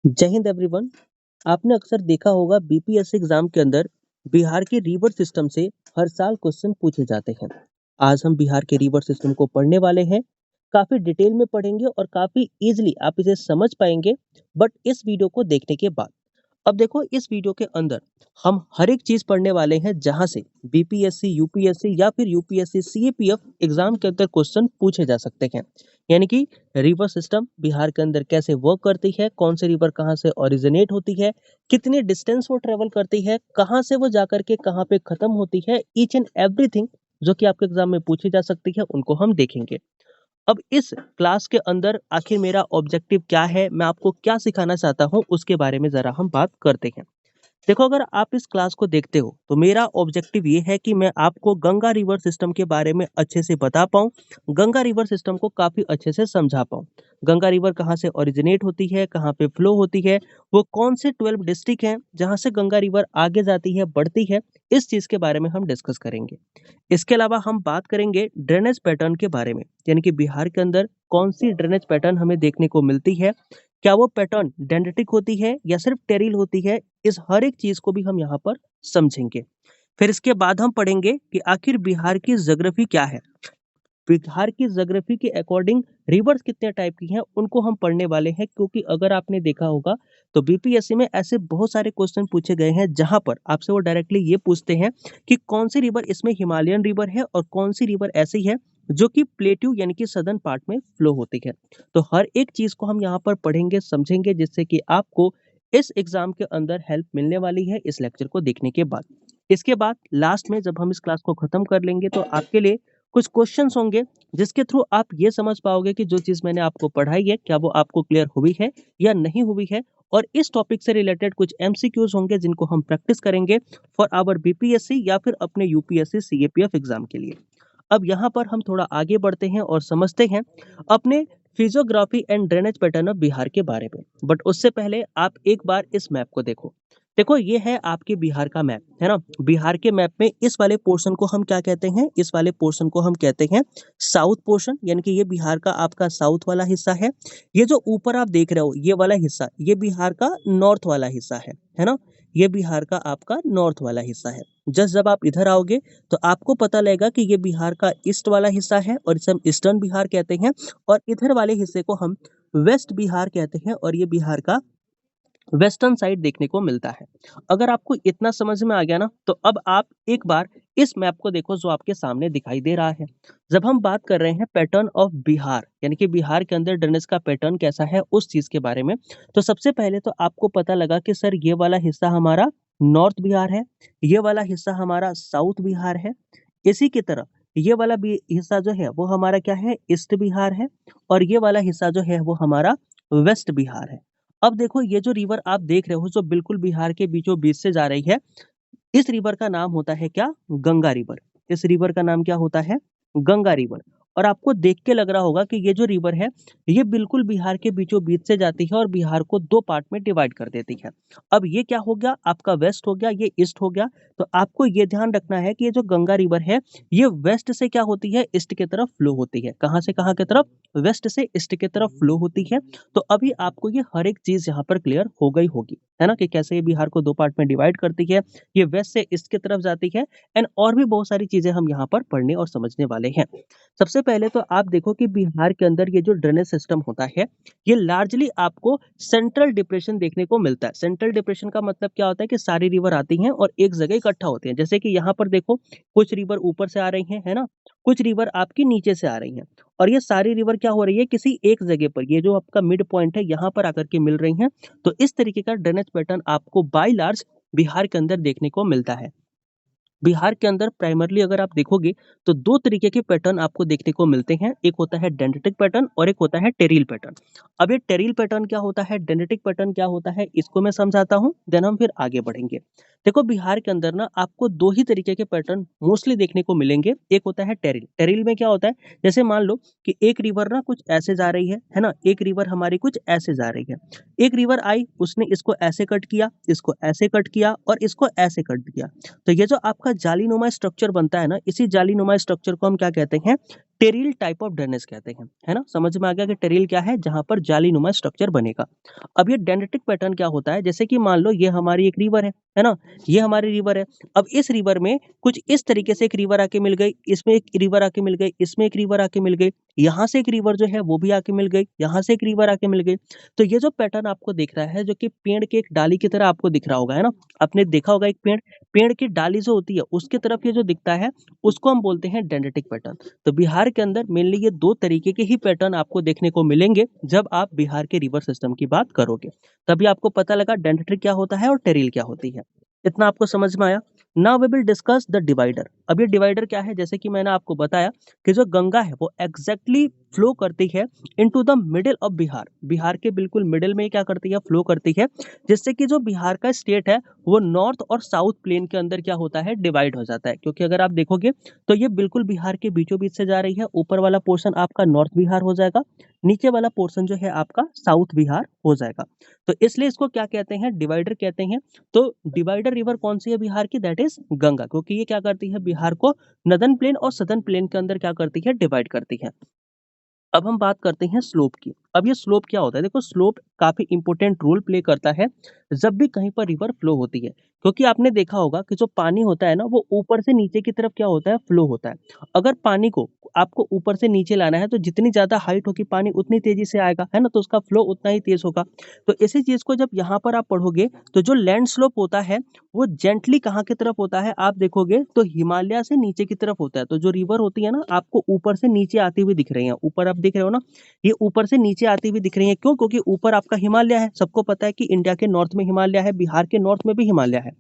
जय हिंद एवरीवन। आपने अक्सर देखा होगा बीपीएससी एग्जाम के अंदर बिहार के रिवर सिस्टम से हर साल क्वेश्चन पूछे जाते हैं। आज हम बिहार के रिवर सिस्टम को पढ़ने वाले हैं। काफी डिटेल में पढ़ेंगे और काफी इजीली आप इसे समझ पाएंगे बट इस वीडियो को देखने के बाद। अब देखो इस वीडियो के अंदर हम हर एक चीज पढ़ने वाले हैं जहां से बीपीएससी यूपीएससी या फिर यूपीएससी सीएपीएफ एग्जाम के अंदर क्वेश्चन पूछे जा सकते हैं। यानी कि रिवर सिस्टम बिहार के अंदर कैसे वर्क करती है, कौन सी रिवर कहाँ से ओरिजिनेट होती है, कितनी डिस्टेंस वो ट्रेवल करती है, कहाँ से वो जाकर के कहाँ पे खत्म होती है, ईच एंड एवरीथिंग जो कि आपके एग्जाम में पूछी जा सकती है उनको हम देखेंगे। अब इस क्लास के अंदर आखिर मेरा ऑब्जेक्टिव क्या है, मैं आपको क्या सिखाना चाहता हूँ उसके बारे में जरा हम बात करते हैं। देखो अगर आप इस क्लास को देखते हो तो मेरा ऑब्जेक्टिव ये है कि मैं आपको गंगा रिवर सिस्टम के बारे में अच्छे से बता पाऊं, गंगा रिवर सिस्टम को काफी अच्छे से समझा पाऊं। गंगा रिवर कहाँ से ओरिजिनेट होती है, कहाँ पे फ्लो होती है, वो कौन से 12 डिस्ट्रिक्ट हैं जहां से गंगा रिवर आगे जाती है, बढ़ती है, इस चीज के बारे में हम डिस्कस करेंगे। इसके अलावा हम बात करेंगे ड्रेनेज पैटर्न के बारे में, यानी कि बिहार के अंदर कौन सी ड्रेनेज पैटर्न हमें देखने को मिलती है, क्या वो पैटर्न डेंड्रिटिक होती है या सिर्फ टेरिल होती है, इस हर एक चीज को भी हम यहाँ पर समझेंगे। फिर इसके बाद हम पढ़ेंगे कि आखिर बिहार की ज्योग्राफी क्या है। बिहार की ज्योग्राफी के अकॉर्डिंग रिवर्स कितने टाइप की हैं उनको हम पढ़ने वाले हैं, क्योंकि अगर आपने देखा होगा तो बीपीएससी में ऐसे बहुत सारे क्वेश्चन पूछे गए हैं जहां पर आपसे वो डायरेक्टली ये पूछते हैं कि कौन सी रिवर इसमें हिमालयन रिवर है और कौन सी रिवर ऐसी है जो कि प्लेट्यू यानी कि सदर्न पार्ट में फ्लो होती है। तो हर एक चीज को हम यहाँ पर पढ़ेंगे समझेंगे जिससे कि आपको इस एग्जाम के अंदर हेल्प मिलने वाली है इस लेक्चर को देखने के बाद। इसके बाद लास्ट में जब हम इस क्लास को खत्म कर लेंगे तो आपके लिए कुछ क्वेश्चंस होंगे जिसके थ्रू आप ये समझ पाओगे कि जो चीज मैंने आपको पढ़ाई है क्या वो आपको क्लियर हुई है या नहीं हुई है। और इस टॉपिक से रिलेटेड कुछ एमसीक्यूज होंगे जिनको हम प्रैक्टिस करेंगे फॉर आवर बीपीएससी या फिर अपने यूपीएससी सीएपीएफ एग्जाम के लिए। अब यहाँ पर हम थोड़ा आगे बढ़ते हैं और समझते हैं अपने physiography and drainage pattern of Bihar के बारे में। बट उससे पहले आप एक बार इस मैप को देखो। देखो ये है आपके बिहार का मैप, है ना। बिहार के मैप में इस वाले पोर्शन को हम क्या कहते हैं, इस वाले पोर्शन को हम कहते हैं साउथ पोर्शन, यानी कि ये बिहार का आपका साउथ वाला हिस्सा है। ये जो ऊपर आप देख रहे हो ये वाला हिस्सा ये बिहार का नॉर्थ वाला हिस्सा है ना। ये बिहार का आपका नॉर्थ वाला हिस्सा है। जस्ट जब आप इधर आओगे तो आपको पता लगेगा कि ये बिहार का ईस्ट वाला हिस्सा है और इसे हम ईस्टर्न बिहार कहते हैं, और इधर वाले हिस्से को हम वेस्ट बिहार कहते हैं और ये बिहार का वेस्टर्न साइड देखने को मिलता है। अगर आपको इतना समझ में आ गया ना तो अब आप एक बार इस मैप को देखो जो आपके सामने दिखाई दे रहा है। जब हम बात कर रहे हैं पैटर्न ऑफ बिहार, यानी कि बिहार के अंदर ड्रेनेज का पैटर्न कैसा है उस चीज के बारे में, तो सबसे पहले तो आपको पता लगा कि सर ये वाला हिस्सा हमारा नॉर्थ बिहार है, ये वाला हिस्सा हमारा साउथ बिहार है। इसी की तरह ये वाला भी हिस्सा जो है वो हमारा क्या है, ईस्ट बिहार है, और ये वाला हिस्सा जो है वो हमारा वेस्ट बिहार है। अब देखो ये जो रिवर आप देख रहे हो जो बिल्कुल बिहार के बीचों बीच से जा रही है, इस रिवर का नाम होता है क्या, गंगा रिवर। इस रिवर का नाम क्या होता है, गंगा रिवर। और आपको देख के लग रहा होगा कि ये जो रिवर है ये बिल्कुल बिहार के बीचों बीच से जाती है और बिहार को दो पार्ट में डिवाइड कर देती है। अब ये क्या हो गया, आपका वेस्ट हो गया, ये ईस्ट हो गया। तो आपको ये ध्यान रखना है कि ये जो गंगा रिवर है ये वेस्ट से क्या होती है, ईस्ट की तरफ फ्लो होती है। कहाँ से कहाँ की तरफ, वेस्ट से ईस्ट की तरफ फ्लो होती है। तो अभी आपको ये हर एक चीज यहाँ पर क्लियर हो गई होगी, है ना, कि कैसे ये बिहार को दो पार्ट में डिवाइड करती है, ये वेस्ट से ईस्ट की तरफ जाती है, एंड और भी बहुत सारी चीजें हम यहाँ पर पढ़ने और समझने वाले हैं। सबसे पहले तो आप देखो कि बिहार के अंदर ये जो ड्रेनेज सिस्टम होता है ये लार्जली आपको सेंट्रल डिप्रेशन देखने को मिलता है। सेंट्रल डिप्रेशन का मतलब क्या होता है कि सारी रिवर आती हैं और एक जगह इकट्ठा होती हैं। जैसे कि यहाँ पर देखो कुछ रिवर ऊपर से आ रही हैं, है ना, कुछ रिवर आपकी नीचे से आ रही हैं, और ये सारी रिवर क्या हो रही है किसी एक जगह पर, ये जो आपका मिड पॉइंट है यहाँ पर आकर के मिल रही हैं। तो इस तरीके का ड्रेनेज पैटर्न आपको बाय लार्ज बिहार के अंदर देखने को मिलता है। बिहार के अंदर प्राइमरली अगर आप देखोगे तो दो तरीके के पैटर्न आपको देखने को मिलते हैं, एक होता है डेंड्रिटिक पैटर्न और एक होता है टेरिल पैटर्न। अब ये टेरिल पैटर्न क्या होता है, डेंड्रिटिक पैटर्न क्या होता है, इसको मैं समझाता हूँ, देन हम फिर आगे बढ़ेंगे। देखो बिहार के अंदर ना आपको दो ही तरीके के पैटर्न मोस्टली देखने को मिलेंगे। एक होता है टेरिल। टेरिल में क्या होता है, जैसे मान लो कि एक रिवर ना कुछ ऐसे जा रही है ना, एक रिवर हमारी कुछ ऐसे जा रही है। एक रिवर आई, उसने इसको ऐसे कट किया, इसको ऐसे कट किया और इसको ऐसे कट किया। तो ये जो आपका जालीनुमा स्ट्रक्चर बनता है ना, इसी जालीनुमा स्ट्रक्चर को हम क्या कहते हैं, टेरिल टाइप ऑफ ड्रेनेज कहते हैं, है ना? समझ में आ गया कि टेरिल क्या है? जहाँ पर जालीनुमा स्ट्रक्चर बनेगा। अब ये डेंड्रिटिक पैटर्न क्या होता है? जैसे कि मान लो ये हमारी एक रिवर है ना? ये हमारी रिवर है। अब इस रिवर में कुछ इस तरीके से एक रिवर आके मिल गई, इसमें एक रिवर आके मिल गई, इसमें एक रिवर आके मिल गई, यहाँ से एक रिवर जो है वो भी आके मिल गई, यहाँ से एक रिवर आके मिल गई। तो ये जो पैटर्न आपको दिख रहा है, जो कि पेड़ के एक डाली की तरह आपको दिख रहा होगा, है ना? आपने देखा होगा एक पेड़, पेड़ की डाली जो होती है उसकी तरफ ये जो दिखता है, उसको हम बोलते हैं डेंड्रिटिक पैटर्न। तो बिहार के अंदर मेनली ये 2 तरीके के ही पैटर्न आपको देखने को मिलेंगे जब आप बिहार के रिवर सिस्टम की बात करोगे। तभी आपको पता लगा डेंड्रिटिक क्या होता है और टेरिल क्या होती है। इतना आपको समझ में आया? Now we will discuss the divider. अब ये डिवाइडर क्या है? जैसे कि मैंने आपको बताया कि जो गंगा है वो एग्जैक्टली फ्लो करती है into the middle of Bihar. Bihar के बिल्कुल मिडिल में क्या करती है? फ्लो करती है, जिससे कि जो बिहार का स्टेट है वो नॉर्थ और साउथ प्लेन के अंदर क्या होता है? डिवाइड हो जाता है। क्योंकि अगर आप देखोगे तो ये बिल्कुल बिहार के बीचों बीच से जा रही है। ऊपर वाला पोर्शन आपका नॉर्थ बिहार हो जाएगा, नीचे वाला पोर्शन जो है आपका साउथ बिहार हो जाएगा। तो इसलिए इसको क्या कहते हैं? डिवाइडर कहते हैं। तो डिवाइडर रिवर कौन सी है बिहार की? That is Ganga. क्योंकि ये क्या करती है? बिहार को नदन प्लेन और सदर्न प्लेन के अंदर क्या करती है? डिवाइड करती है। अब हम बात करते हैं स्लोप की। अब ये स्लोप क्या होता है? देखो, स्लोप काफी इंपॉर्टेंट रोल प्ले करता है जब भी कहीं पर रिवर फ्लो होती है। क्योंकि आपने देखा होगा कि जो पानी होता है ना, वो ऊपर से नीचे की तरफ क्या होता है? फ्लो होता है। अगर पानी को आपको ऊपर से नीचे लाना है तो जितनी ज्यादा हाइट होगी पानी उतनी तेजी से आएगा, है ना? तो उसका फ्लो उतना ही तेज होगा। तो इसी चीज को जब यहाँ पर आप पढ़ोगे तो जो लैंड स्लोप होता है वो जेंटली कहाँ की तरफ होता है? आप देखोगे तो हिमालय से नीचे की तरफ होता है। तो जो रिवर होती है ना, आपको ऊपर से नीचे आती हुई दिख रही है। ऊपर आप दिख रहे हो ना, ये ऊपर से नीचे आती हुई दिख रही है। क्यों? क्योंकि ऊपर आपका हिमालय है। सबको पता है कि इंडिया के नॉर्थ में हिमालय है, बिहार के नॉर्थ में भी हिमालय है।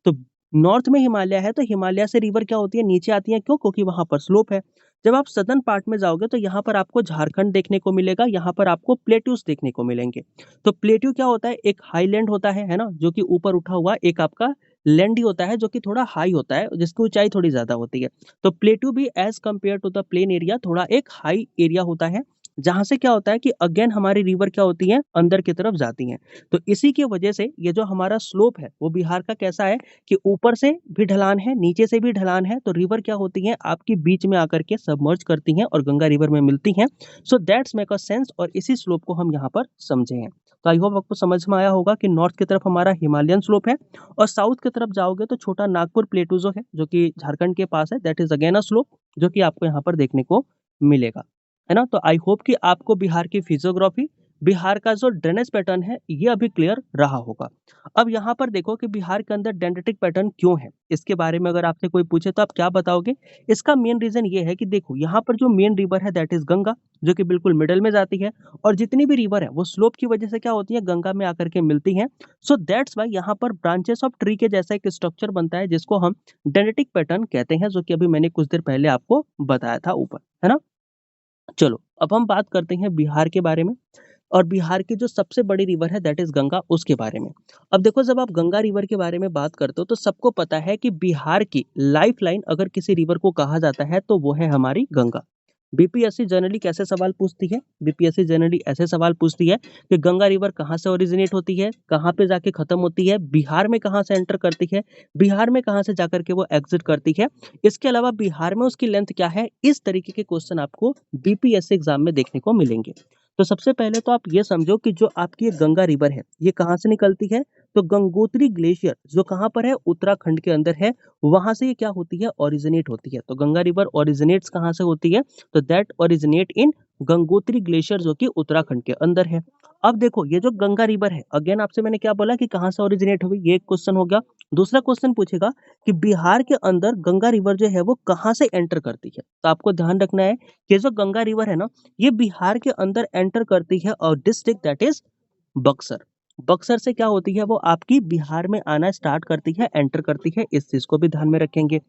तो नॉर्थ में हिमालय है तो हिमालय से रिवर क्या होती है? नीचे आती है। क्यों? क्योंकि वहां पर स्लोप है। जब आप सदर्न पार्ट में जाओगे तो यहाँ पर आपको झारखंड देखने को मिलेगा, यहाँ पर आपको प्लेट्यूज देखने को मिलेंगे। तो प्लेट्यू क्या होता है? एक हाईलैंड होता है ना, जो कि ऊपर उठा हुआ। एक आपका लैंड ही होता है जो कि थोड़ा हाई होता है, जिसकी ऊंचाई थोड़ी ज्यादा होती है। तो प्लेट्यू भी as compare to the plain area थोड़ा एक हाई एरिया होता है, जहां से क्या होता है कि अगेन हमारी रिवर क्या होती है? अंदर की तरफ जाती हैं। तो इसी की वजह से ये जो हमारा स्लोप है वो बिहार का कैसा है कि ऊपर से भी ढलान है, नीचे से भी ढलान है। तो रिवर क्या होती है? आपकी बीच में आकर के सबमर्ज करती हैं और गंगा रिवर में मिलती हैं। So that's make a sense, और इसी स्लोप को हम यहाँ पर समझे हैं। तो आई होप आपको समझ में आया होगा कि नॉर्थ की तरफ हमारा हिमालयन स्लोप है, और साउथ की तरफ जाओगे तो छोटा नागपुर प्लेटू जो है, जो कि झारखंड के पास है, that is again a slope, जो कि आपको यहाँ पर देखने को मिलेगा, है ना? तो आई होप कि आपको बिहार की फिजियोग्राफी, बिहार का जो ड्रेनेज पैटर्न है, ये अभी क्लियर रहा होगा। अब यहाँ पर देखो कि बिहार के अंदर डेंड्रिटिक पैटर्न क्यों है, इसके बारे में अगर आपसे कोई पूछे तो आप क्या बताओगे? इसका मेन रीजन ये है कि देखो, यहाँ पर जो मेन रिवर है दैट इज गंगा, जो कि बिल्कुल मिडल में जाती है। और जितनी भी रिवर है वो स्लोप की वजह से क्या होती है? गंगा में आकर के मिलती हैं। सो दैट्स वाई यहाँ पर ब्रांचेस ऑफ ट्री के जैसा एक स्ट्रक्चर बनता है, जिसको हम डेंड्रिटिक पैटर्न कहते हैं, जो कि अभी मैंने कुछ देर पहले आपको बताया था ऊपर, है ना? चलो, अब हम बात करते हैं बिहार के बारे में, और बिहार की जो सबसे बड़ी रिवर है दैट इज गंगा, उसके बारे में। अब देखो, जब आप गंगा रिवर के बारे में बात करते हो तो सबको पता है कि बिहार की लाइफ लाइन अगर किसी रिवर को कहा जाता है तो वो है हमारी गंगा। बीपीएससी जनरली कैसे सवाल पूछती है? बीपीएससी जनरली ऐसे सवाल पूछती है कि गंगा रिवर कहाँ से ओरिजिनेट होती है, कहाँ पे जाके खत्म होती है, बिहार में कहाँ से एंटर करती है, बिहार में कहाँ से जाकर के वो एग्जिट करती है, इसके अलावा बिहार में उसकी लेंथ क्या है। इस तरीके के क्वेश्चन आपको बीपीएससी एग्जाम में देखने को मिलेंगे। तो सबसे पहले तो आप ये समझो कि जो आपकी ये गंगा रिवर है, ये कहाँ से निकलती है? तो गंगोत्री ग्लेशियर जो कहाँ पर है? उत्तराखंड के अंदर है। वहां से ये क्या होती है? ओरिजिनेट होती है। तो गंगा रिवर ओरिजिनेट्स कहाँ से होती है? तो that originate in Gangotri glacier, जो कि उत्तराखंड के अंदर है। अब देखो, ये जो गंगा रिवर है, अगेन आपसे मैंने क्या बोला कि कहाँ से ओरिजिनेट हुई, ये एक क्वेश्चन हो गया। दूसरा क्वेश्चन पूछेगा कि बिहार के अंदर गंगा रिवर जो है वो कहाँ से एंटर करती है। तो आपको ध्यान रखना है कि जो गंगा रिवर है ना, ये बिहार के अंदर एंटर करती है, और district that is Buxar. Buxar से क्या होती है? वो आपकी बिहार में आना स्टार्ट करती है, एंटर करती है। इस चीज को भी ध्यान में रखेंगे।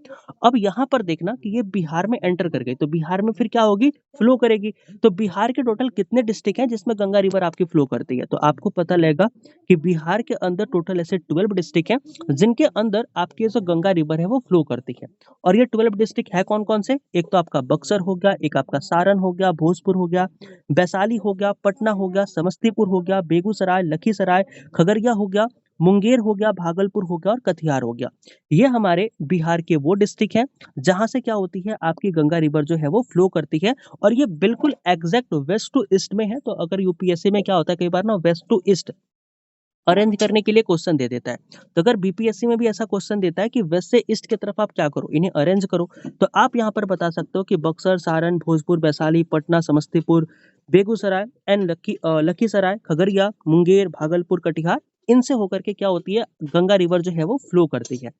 अब यहाँ पर देखना कि ये बिहार में एंटर कर गई, तो बिहार में फिर क्या होगी? फ्लो करेगी। तो बिहार के टोटल कितने डिस्ट्रिक्ट हैं जिसमें गंगा रिवर आपकी फ्लो करती है? तो आपको पता लगेगा कि बिहार के अंदर टोटल ऐसे 12 डिस्ट्रिक्ट हैं जिनके अंदर आपकी जो गंगा रिवर है वो फ्लो करती है। और ये 12 डिस्ट्रिक्ट है कौन कौन से? एक तो आपका बक्सर हो गया, एक आपका सारण हो गया, भोजपुर हो गया, वैशाली हो गया, पटना हो गया, समस्तीपुर हो गया, बेगूसराय, लखीसराय, खगड़िया हो गया, मुंगेर हो गया, भागलपुर हो गया और कटिहार हो गया। ये हमारे बिहार के वो डिस्ट्रिक्ट हैं जहाँ से क्या होती है आपकी गंगा रिवर जो है वो फ्लो करती है और ये बिल्कुल एग्जैक्ट वेस्ट टू ईस्ट में है। तो अगर यूपीएससी में क्या होता है कई बार ना वेस्ट टू ईस्ट अरेंज करने के लिए क्वेश्चन दे देता है। तो अगर बीपीएससी में भी ऐसा क्वेश्चन देता है कि वेस्ट से ईस्ट की तरफ आप क्या करो, इन्हें अरेंज करो, तो आप यहाँ पर बता सकते हो कि बक्सर, सारण, भोजपुर, वैशाली, पटना, समस्तीपुर, बेगूसराय एंड लखीसराय, खगड़िया, मुंगेर, भागलपुर, कटिहार, इनसे होकर के क्या होती है गंगा रिवर जो है वो फ्लो करती है।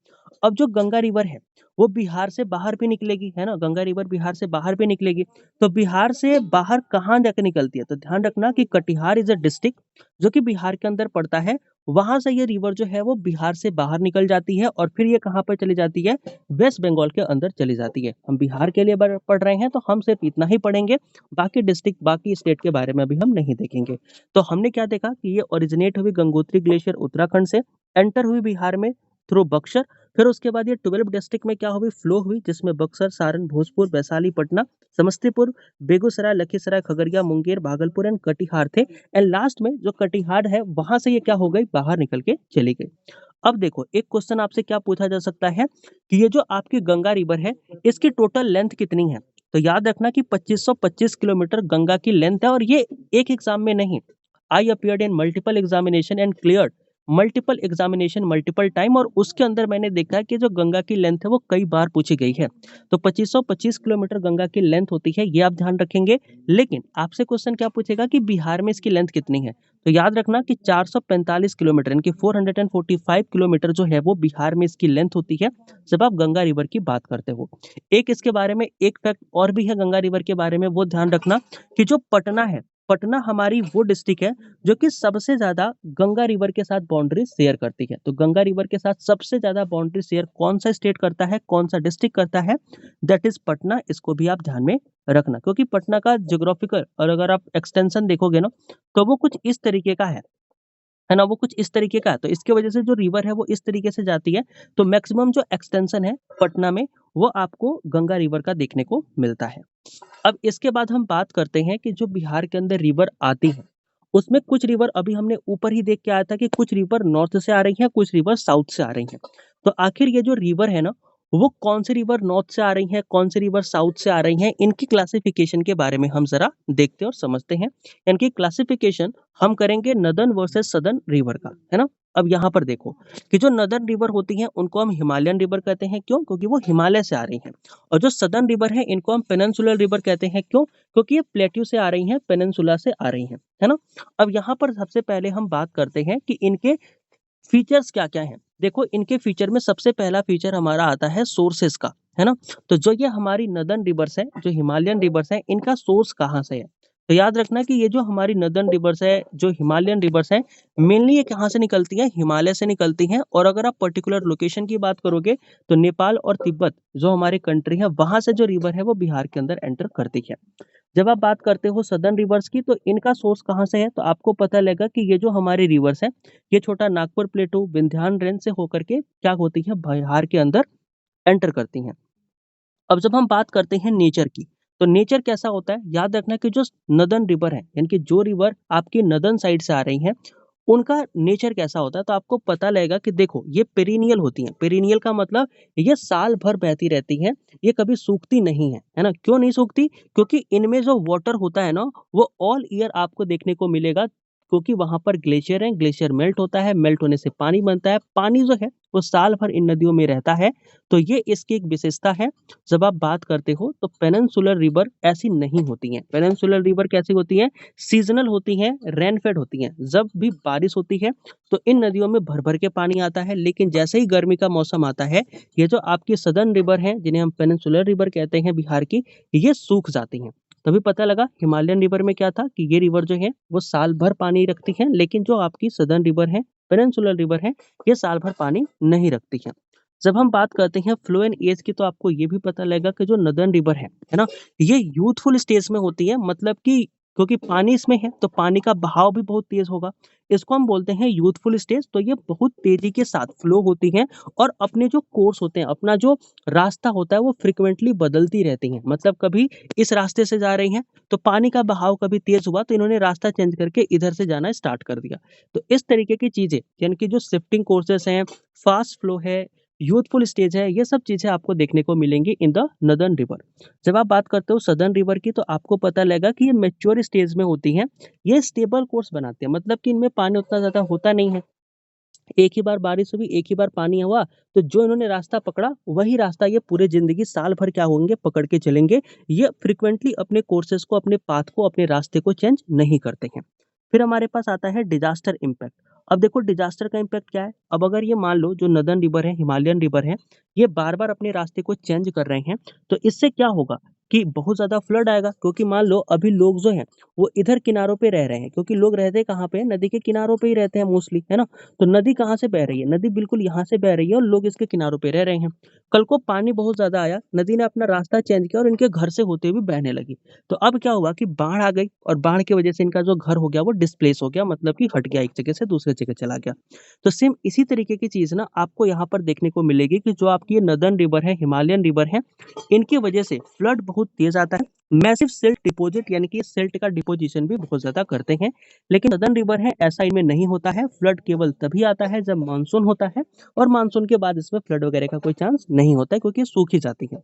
अब जो गंगा रिवर है वो बिहार से बाहर भी निकलेगी, है ना, गंगा रिवर बिहार से बाहर भी निकलेगी। तो बिहार से बाहर कहाँ जाकर निकलती है, तो ध्यान रखना कि कटिहार इज अ डिस्ट्रिक्ट जो कि बिहार के अंदर पड़ता है। वहां से ये रिवर जो है वो बिहार से बाहर निकल जाती है और फिर ये कहाँ पर चली जाती है, वेस्ट बंगाल के अंदर चली जाती है। हम बिहार के लिए पढ़ रहे हैं तो हम सिर्फ इतना ही पढ़ेंगे, बाकी डिस्ट्रिक्ट बाकी स्टेट के बारे में अभी हम नहीं देखेंगे। तो हमने क्या देखा कि ये ओरिजिनेट हुई गंगोत्री ग्लेशियर उत्तराखंड से, एंटर हुई बिहार में थ्रू बक्सर, फिर उसके बाद ये 12 डिस्ट्रिक्ट में क्या हुई फ्लो हुई, जिसमें बक्सर, सारण, भोजपुर, वैशाली, पटना, समस्तीपुर, बेगूसराय, लखीसराय, खगड़िया, मुंगेर, भागलपुर एंड कटिहार थे। एंड लास्ट में जो कटिहार है वहां से ये क्या हो गई, बाहर निकल के चली गई। अब देखो एक क्वेश्चन आपसे क्या पूछा जा सकता है कि ये जो आपकी गंगा रिवर है इसकी टोटल लेंथ कितनी है। तो याद रखना कि 2525 किलोमीटर गंगा की लेंथ है और ये एक एग्जाम में नहीं, I appeared in multiple examination and cleared multiple examination multiple time, और उसके अंदर मैंने देखा है कि जो गंगा की लेंथ है वो कई बार पूछी गई है। तो 2525 किलोमीटर गंगा की लेंथ होती है, ये आप ध्यान रखेंगे। लेकिन आपसे क्वेश्चन क्या पूछेगा कि बिहार में इसकी लेंथ कितनी है, तो याद रखना कि 445 किलोमीटर यानी कि 445 किलोमीटर जो है वो बिहार में इसकी लेंथ होती है जब आप गंगा रिवर की बात करते हो। एक इसके बारे में एक फैक्ट और भी है गंगा रिवर के बारे में, वो ध्यान रखना कि जो पटना है, पटना हमारी वो डिस्ट्रिक्ट है जो कि सबसे ज्यादा गंगा रिवर के साथ बाउंड्री शेयर करती है। तो गंगा रिवर के साथ सबसे ज्यादा बाउंड्री शेयर कौन सा स्टेट करता है, कौन सा डिस्ट्रिक्ट करता है, दैट इज पटना। इसको भी आप ध्यान में रखना क्योंकि पटना का ज्योग्राफिकल और अगर आप एक्सटेंशन देखोगे ना तो वो कुछ इस तरीके का है ना, वो कुछ इस तरीके का है। तो इसके वजह से जो रिवर है वो इस तरीके से जाती है। तो मैक्सिमम जो एक्सटेंशन है पटना में वो आपको गंगा रिवर का देखने को मिलता है। अब इसके बाद हम बात करते हैं कि जो बिहार के अंदर रिवर आती है उसमें कुछ रिवर अभी हमने ऊपर ही देख के आया था कि कुछ रिवर नॉर्थ से आ रही हैं, कुछ रिवर साउथ से आ रही हैं। तो आखिर ये जो रिवर है ना वो कौन सी रिवर नॉर्थ से आ रही हैं, कौन सी रिवर साउथ से आ रही हैं, इनकी क्लासिफिकेशन के बारे में हम जरा देखते हैं और समझते हैं। इनकी क्लासिफिकेशन हम करेंगे नदर्न वर्सेस सदर्न रिवर का, है ना। अब यहाँ पर देखो कि जो नदर्न रिवर होती हैं उनको हम हिमालयन रिवर कहते हैं, क्यों, क्योंकि वो हिमालय से आ रही हैं। और जो सदर्न रिवर है इनको हम पेनिनसुलर रिवर कहते हैं, क्यों, क्योंकि ये प्लेट्यू से आ रही हैं, पेनिनसुला से आ रही हैं, है ना। अब यहाँ पर सबसे पहले हम बात करते हैं कि इनके फीचर्स क्या क्या हैं। देखो इनके फीचर में सबसे पहला फीचर हमारा आता है सोर्सेस का, है ना। तो जो ये हमारी नदर्न रिवर्स है, जो हिमालयन रिवर्स है, इनका सोर्स कहाँ से है। तो याद रखना कि ये जो हमारी नदर्न रिवर्स है, जो हिमालयन रिवर्स है, मेनली ये कहाँ से निकलती हैं, हिमालय से निकलती हैं। और अगर आप पर्टिकुलर लोकेशन की बात करोगे तो नेपाल और तिब्बत जो हमारी कंट्री है वहां से जो रिवर है वो बिहार के अंदर एंटर करती है। जब आप बात करते हो सदर्न रिवर्स की तो इनका सोर्स कहाँ से है, तो आपको पता लगेगा कि ये जो हमारी रिवर्स है ये छोटा नागपुर प्लेटू विंध्यान रेंज से होकर के क्या होती है बिहार के अंदर एंटर करती हैं। अब जब हम बात करते हैं नेचर की, तो नेचर कैसा होता है, याद रखना कि जो नदर्न रिवर है यानी कि जो रिवर आपकी नदर्न साइड से आ रही हैं उनका नेचर कैसा होता है, तो आपको पता लगेगा कि देखो ये पेरिनियल होती हैं। पेरिनियल का मतलब ये साल भर बहती रहती हैं, ये कभी सूखती नहीं है ना। क्यों नहीं सूखती, क्योंकि इनमें जो वाटर होता है ना वो ऑल ईयर आपको देखने को मिलेगा, क्योंकि वहां पर ग्लेशियर है, ग्लेशियर मेल्ट होता है, मेल्ट होने से पानी बनता है, पानी जो है वो साल भर इन नदियों में रहता है। तो ये इसकी एक विशेषता है। जब आप बात करते हो तो पेनिनसुलर रिवर ऐसी नहीं होती हैं। पेनिनसुलर रिवर कैसी होती हैं, सीजनल होती हैं, रेनफेड होती हैं। जब भी बारिश होती है तो इन नदियों में भर भर के पानी आता है, लेकिन जैसे ही गर्मी का मौसम आता है ये जो आपकी सदर्न रिवर है जिन्हें हम पेनिनसुलर रिवर कहते हैं बिहार की, ये सूख जाती हैं। तभी पता लगा हिमालयन रिवर में क्या था कि ये रिवर जो है वो साल भर पानी रखती है, लेकिन जो आपकी सदर्न रिवर है, पेनिनसुलर रिवर है, ये साल भर पानी नहीं रखती है। जब हम बात करते हैं फ्लो एंड एज की तो आपको ये भी पता लगेगा कि जो नदर्न रिवर है ना, ये यूथफुल स्टेज में होती है, मतलब कि क्योंकि पानी इसमें है तो पानी का बहाव भी बहुत तेज होगा। इसको हम बोलते हैं यूथफुल स्टेज। तो ये बहुत तेजी के साथ फ्लो होती हैं और अपने जो कोर्स होते हैं, अपना जो रास्ता होता है वो फ्रिक्वेंटली बदलती रहती हैं। मतलब कभी इस रास्ते से जा रही हैं तो पानी का बहाव कभी तेज हुआ तो इन्होंने रास्ता चेंज करके इधर से जाना स्टार्ट कर दिया। तो इस तरीके की चीजें यानी कि जो शिफ्टिंग कोर्सेस हैं, फास्ट फ्लो है, यूथफुल स्टेज है, ये सब चीजें आपको देखने को मिलेंगी इन द नदर्न रिवर। जब आप बात करते हो सदर्न रिवर की तो आपको पता लगेगा कि ये मैच्योर स्टेज में होती हैं। ये स्टेबल कोर्स बनाते हैं, मतलब कि इनमें पानी उतना ज्यादा होता नहीं है। एक ही बार बारिश हुई, एक ही बार पानी हुआ, तो जो इन्होंने रास्ता पकड़ा वही रास्ता ये पूरे जिंदगी साल भर क्या होंगे पकड़ के चलेंगे। ये फ्रिक्वेंटली अपने कोर्सेज को, अपने पाथ को, अपने रास्ते को चेंज नहीं करते हैं। फिर हमारे पास आता है डिजास्टर इम्पैक्ट। अब देखो डिजास्टर का इम्पैक्ट क्या है। अब अगर ये मान लो जो नदर्न रिवर है, हिमालयन रिवर है, ये बार बार अपने रास्ते को चेंज कर रहे हैं, तो इससे क्या होगा कि बहुत ज्यादा फ्लड आएगा। क्योंकि मान लो अभी लोग जो हैं वो इधर किनारों पे रह रहे हैं, क्योंकि लोग रहते कहाँ पे हैं, नदी के किनारों पे ही रहते हैं मोस्टली, है ना। तो नदी कहाँ से बह रही है, नदी बिल्कुल यहाँ से बह रही है और लोग इसके किनारों पे रह रहे हैं। कल को पानी बहुत ज्यादा आया, नदी ने अपना रास्ता चेंज किया और इनके घर से होते हुए बहने लगी। तो अब क्या हुआ कि बाढ़ आ गई और बाढ़ की वजह से इनका जो घर हो गया वो डिस्प्लेस हो गया, मतलब कि हट गया, एक जगह से दूसरे जगह चला गया। तो सेम इसी तरीके की चीज ना आपको यहाँ पर देखने को मिलेगी कि जो आपकी ये नदर्न रिवर है, हिमालयन रिवर है, इनकी वजह से फ्लड बहुत तेज आता है। मैसिव सिल्ट डिपॉजिट यानी कि सिल्ट का डिपोजिशन भी बहुत ज्यादा करते हैं। लेकिन सदर्न रिवर है ऐसा इनमें नहीं होता है। फ्लड केवल तभी आता है जब मानसून होता है और मानसून के बाद इसमें फ्लड वगैरह का कोई चांस नहीं होता है, क्योंकि ये सूखी जाती है।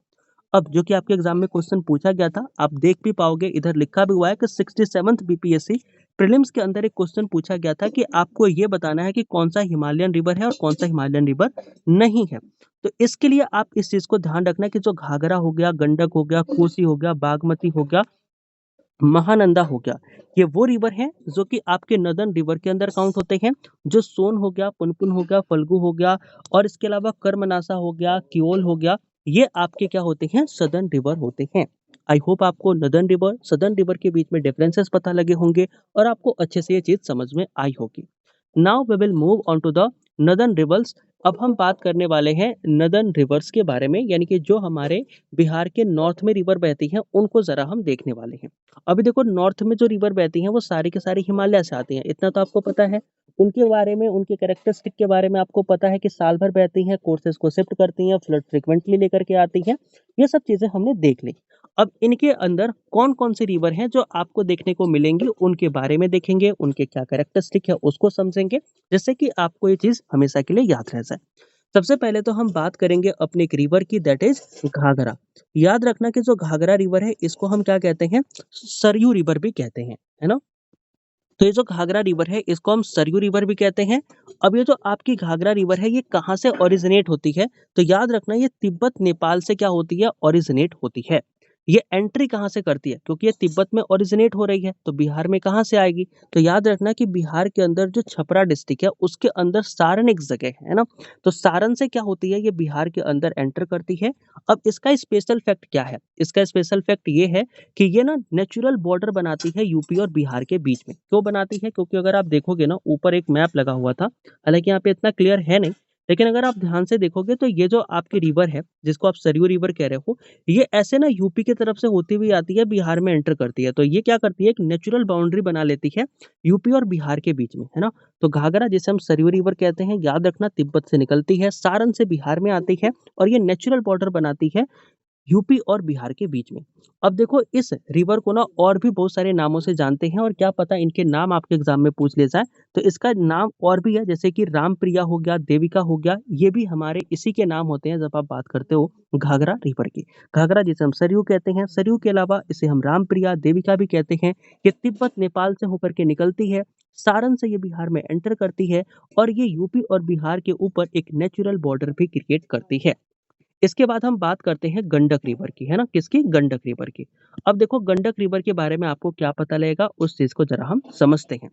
अब जो कि आपके एग्जाम में क्वेश्चन पूछा गया था, आप देख भी पाओगे, इधर लिखा भी हुआ है कि 67th बीपीएससी प्रीलिम्स के अंदर एक क्वेश्चन पूछा गया था कि आपको ये बताना है कि कौन सा हिमालयन रिवर है और कौन सा हिमालयन रिवर नहीं है। तो इसके लिए आप इस चीज को ध्यान रखना कि जो घाघरा हो गया, गंडक हो गया, कोसी हो गया, बागमती हो गया, महानंदा हो गया, ये वो रिवर हैं जो कि आपके नदर्न रिवर के अंदर काउंट होते हैं। जो सोन हो गया, पुनपुन हो गया, फल्गु हो गया और इसके अलावा कर्मनासा हो गया, किओल हो गया, ये आपके क्या होते हैं, सदर्न रिवर होते हैं। आई होप आपको नदर्न रिवर, सदर्न रिवर के बीच में डिफरेंसेस पता लगे होंगे और आपको अच्छे से ये चीज समझ में आई होगी। Now we will move on to the northern rivers. अब हम बात करने वाले हैं नदर्न रिवर्स के बारे में, यानी कि जो हमारे बिहार के नॉर्थ में रिवर बहती हैं उनको जरा हम देखने वाले हैं। अभी देखो नॉर्थ में जो रिवर बहती हैं वो सारी के सारी हिमालय से आती हैं, इतना तो आपको पता है। उनके बारे में, उनके कैरेक्टरिस्टिक के बारे में आपको पता है कि साल भर बहती हैं, कोर्सेज को शिफ्ट करती हैं, फ्लड फ्रिक्वेंटली लेकर के आती हैं। ये सब चीजें हमने देख ली। अब इनके अंदर कौन कौन सी रिवर हैं जो आपको देखने को मिलेंगी, उनके बारे में देखेंगे, उनके क्या कैरेक्टरिस्टिक है उसको समझेंगे, जिससे कि आपको ये चीज हमेशा के लिए याद रह जाए। सबसे पहले तो हम बात करेंगे अपने एक रिवर की, दैट इज घाघरा। याद रखना कि जो घाघरा रिवर है इसको हम क्या कहते हैं, सरयू रिवर भी कहते हैं, है ना। तो ये जो घाघरा रिवर है इसको हम सरयू रिवर भी कहते हैं। अब ये जो आपकी घाघरा रिवर है ये कहाँ से ओरिजिनेट होती है, तो याद रखना ये तिब्बत नेपाल से क्या होती है, ओरिजिनेट होती है। ये एंट्री कहाँ से करती है, क्योंकि ये तिब्बत में ओरिजिनेट हो रही है तो बिहार में कहाँ से आएगी। तो याद रखना कि बिहार के अंदर जो छपरा डिस्ट्रिक्ट है उसके अंदर सारण एक जगह है ना। तो सारण से क्या होती है, ये बिहार के अंदर एंटर करती है। अब इसका स्पेशल फैक्ट क्या है, इसका स्पेशल फैक्ट ये है कि ये ना नेचुरल बॉर्डर बनाती है यूपी और बिहार के बीच में। क्यों बनाती है, क्योंकि अगर आप देखोगे ना ऊपर एक मैप लगा हुआ था, हालांकि यहाँ पे इतना क्लियर है नहीं, लेकिन अगर आप ध्यान से देखोगे तो ये जो आपकी रिवर है जिसको आप सरयू रिवर कह रहे हो, ये ऐसे ना यूपी की तरफ से होती हुई आती है, बिहार में एंटर करती है। तो ये क्या करती है, एक नेचुरल बाउंड्री बना लेती है यूपी और बिहार के बीच में, है ना। तो घाघरा जिसे हम सरयू रिवर कहते हैं, याद रखना तिब्बत से निकलती है, सारण से बिहार में आती है और ये नेचुरल बॉर्डर बनाती है यूपी और बिहार के बीच में। अब देखो इस रिवर को ना और भी बहुत सारे नामों से जानते हैं और क्या पता इनके नाम आपके एग्जाम में पूछ ले जाए। तो इसका नाम और भी है, जैसे कि रामप्रिया हो गया, देविका हो गया, ये भी हमारे इसी के नाम होते हैं जब आप बात करते हो घाघरा रिवर की। घाघरा जिसे हम सरयू कहते हैं, सरयू के अलावा इसे हम रामप्रिया, देविका भी कहते हैं। ये तिब्बत नेपाल से होकर के निकलती है, सारण से ये बिहार में एंटर करती है और ये यूपी और बिहार के ऊपर एक नेचुरल बॉर्डर भी क्रिएट करती है। इसके बाद हम बात करते हैं गंडक रिवर की, है ना, किसकी, गंडक रिवर की। अब देखो गंडक रिवर के बारे में आपको क्या पता लगेगा उस चीज को जरा हम समझते हैं।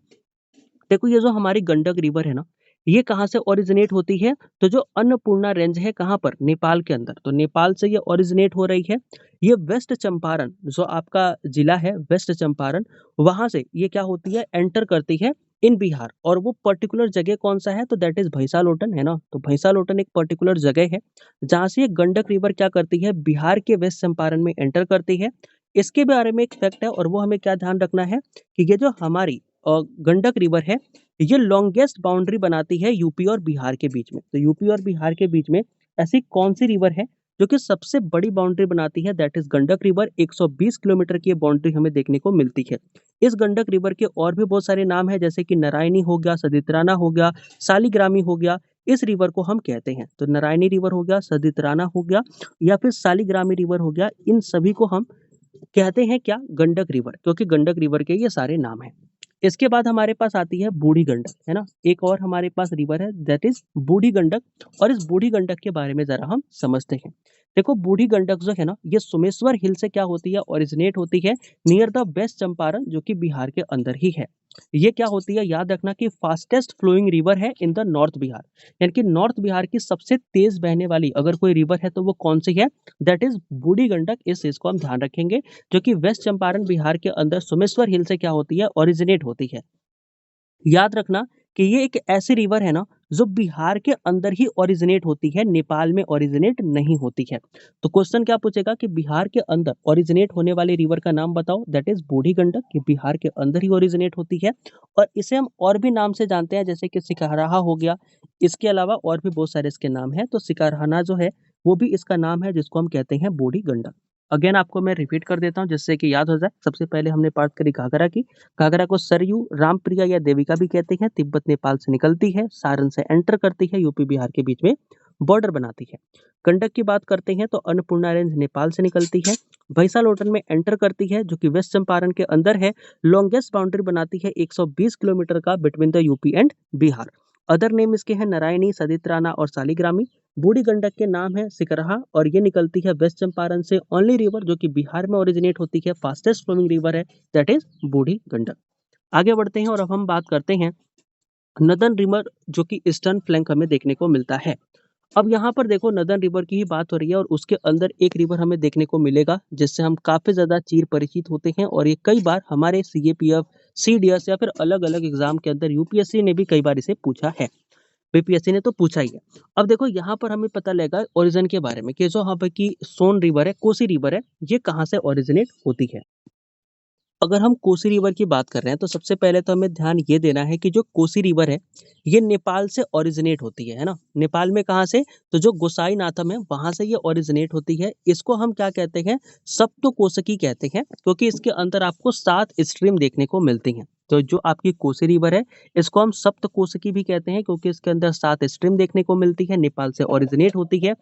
देखो ये जो हमारी गंडक रिवर है ना, ये कहाँ से ओरिजिनेट होती है, तो जो अन्नपूर्णा रेंज है कहाँ पर, नेपाल के अंदर, तो नेपाल से ये ओरिजिनेट हो रही है। ये वेस्ट चंपारण जो आपका जिला है, वेस्ट चंपारण, वहां से ये क्या होती है, एंटर करती है इन बिहार। और वो पर्टिकुलर जगह कौन सा है, तो दैट इज भैंसालोटन, है ना। तो भैंसालोटन एक पर्टिकुलर जगह है जहां से ये गंडक रिवर क्या करती है, बिहार के वेस्ट चंपारण में एंटर करती है। इसके बारे में एक फैक्ट है और वो हमें क्या ध्यान रखना है कि ये जो हमारी गंडक रिवर है, ये लॉन्गेस्ट बाउंड्री बनाती है यूपी और बिहार के बीच में। तो यूपी और बिहार के बीच में ऐसी कौन सी रिवर है जो कि सबसे बड़ी बाउंड्री बनाती है? That is Gandak river. 120 kilometre की ये बाउंड्री हमें देखने को मिलती है। इस गंडक रिवर के और भी बहुत सारे नाम हैं, जैसे कि नारायणी हो गया, सदितराना हो गया, सालिग्रामी हो गया। इस रिवर को हम कहते हैं, तो नारायणी रिवर हो गया, सदितराना हो गया या फिर सालिग्रामी रिवर हो गया, इन सभी को हम कहते हैं क्या? गंडक रिवर, क्योंकि गंडक रिवर के ये सारे नाम हैं। इसके बाद हमारे पास आती है बूढ़ी गंडक, है ना? एक और हमारे पास रिवर है, दैट इज बूढ़ी गंडक। और इस बूढ़ी गंडक के बारे में जरा हम समझते हैं। देखो, बूढ़ी गंडक जो है ना, ये सोमेश्वर हिल से क्या होती है? ओरिजिनेट होती है नियर द वेस्ट चंपारण, जो कि बिहार के अंदर ही है। ये क्या होती है? याद रखना कि फास्टेस्ट फ्लोइंग रिवर है इन द नॉर्थ बिहार। यानी कि नॉर्थ बिहार की सबसे तेज बहने वाली अगर कोई रिवर है तो वो कौन सी है? दैट इज बूढ़ी गंडक। इस चीज को हम ध्यान रखेंगे, जो कि वेस्ट चंपारण बिहार के अंदर सोमेश्वर हिल से क्या होती है? ओरिजिनेट होती है। याद रखना कि ये एक ऐसी रिवर है ना, जो बिहार के अंदर ही ओरिजिनेट होती है, नेपाल में ओरिजिनेट नहीं होती है। तो क्वेश्चन क्या पूछेगा कि बिहार के अंदर ओरिजिनेट होने वाली रिवर का नाम बताओ। दैट इज बूढ़ी गंडक, ये बिहार के अंदर ही ओरिजिनेट होती है। और इसे हम और भी नाम से जानते हैं, जैसे कि सिकरहा हो गया। इसके अलावा और भी बहुत सारे इसके नाम हैं। तो सिकरहाना जो है वो भी इसका नाम है, जिसको हम कहते हैं बूढ़ी गंडक। अगेन आपको मैं रिपीट कर देता हूँ जिससे कि याद हो जाए। सबसे पहले हमने बात करी घाघरा की। घाघरा को सरयू, रामप्रिया या देविका भी कहते हैं। तिब्बत नेपाल से निकलती है, सारण से एंटर करती है, यूपी बिहार के बीच में बॉर्डर बनाती है। गंडक की बात करते हैं तो अन्नपूर्णा रेंज नेपाल से निकलती है, भैंसालोटन में एंटर करती है, जो कि वेस्ट चंपारण के अंदर है। लॉन्गेस्ट बाउंड्री बनाती है 120 किलोमीटर का between the UP and Bihar. Other name इसके हैं नारायणी, सदित्राना और सालिग्रामी। बूढ़ी गंडक के नाम है सिकरहा और ये निकलती है वेस्ट चंपारण से। ओनली रिवर जो कि बिहार में ओरिजिनेट होती है, फास्टेस्ट फ्लोइंग रिवर है, दैट इज बूढ़ी गंडक। आगे बढ़ते हैं और अब हम बात करते हैं नदन रिवर, जो कि ईस्टर्न फ्लैंक हमें देखने को मिलता है। अब यहाँ पर देखो, नदन रिवर की ही बात हो रही है और उसके अंदर एक रिवर हमें देखने को मिलेगा जिससे हम काफी ज्यादा चीर परिचित होते हैं, और ये कई बार हमारे सीएपीएफ, सीडीएस या फिर अलग अलग एग्जाम के अंदर यूपीएससी ने भी कई बार इसे पूछा है। बीपीएससी ने तो पूछा ही है। अब देखो, यहाँ पर हमें पता लगेगा ओरिजिन के बारे में कि जो यहाँ पर की सोन रिवर है, कोसी रिवर है, ये कहाँ से ओरिजिनेट होती है। अगर हम कोसी रिवर की बात कर रहे हैं तो सबसे पहले तो हमें ध्यान ये देना है कि जो कोसी रिवर है, ये नेपाल से ओरिजिनेट होती है ना? नेपाल में कहाँ से? तो जो गोसाई नाथम है वहां से ये ओरिजिनेट होती है। इसको हम क्या कहते हैं? सप्तकोसकी कहते हैं, क्योंकि इसके अंदर आपको 7 स्ट्रीम देखने को मिलती हैं। तो जो आपकी कोसी रिवर है, इसको हम सप्तकोसकी भी कहते हैं, क्योंकि इसके अंदर 7 स्ट्रीम देखने को मिलती है, नेपाल से ओरिजिनेट होती है।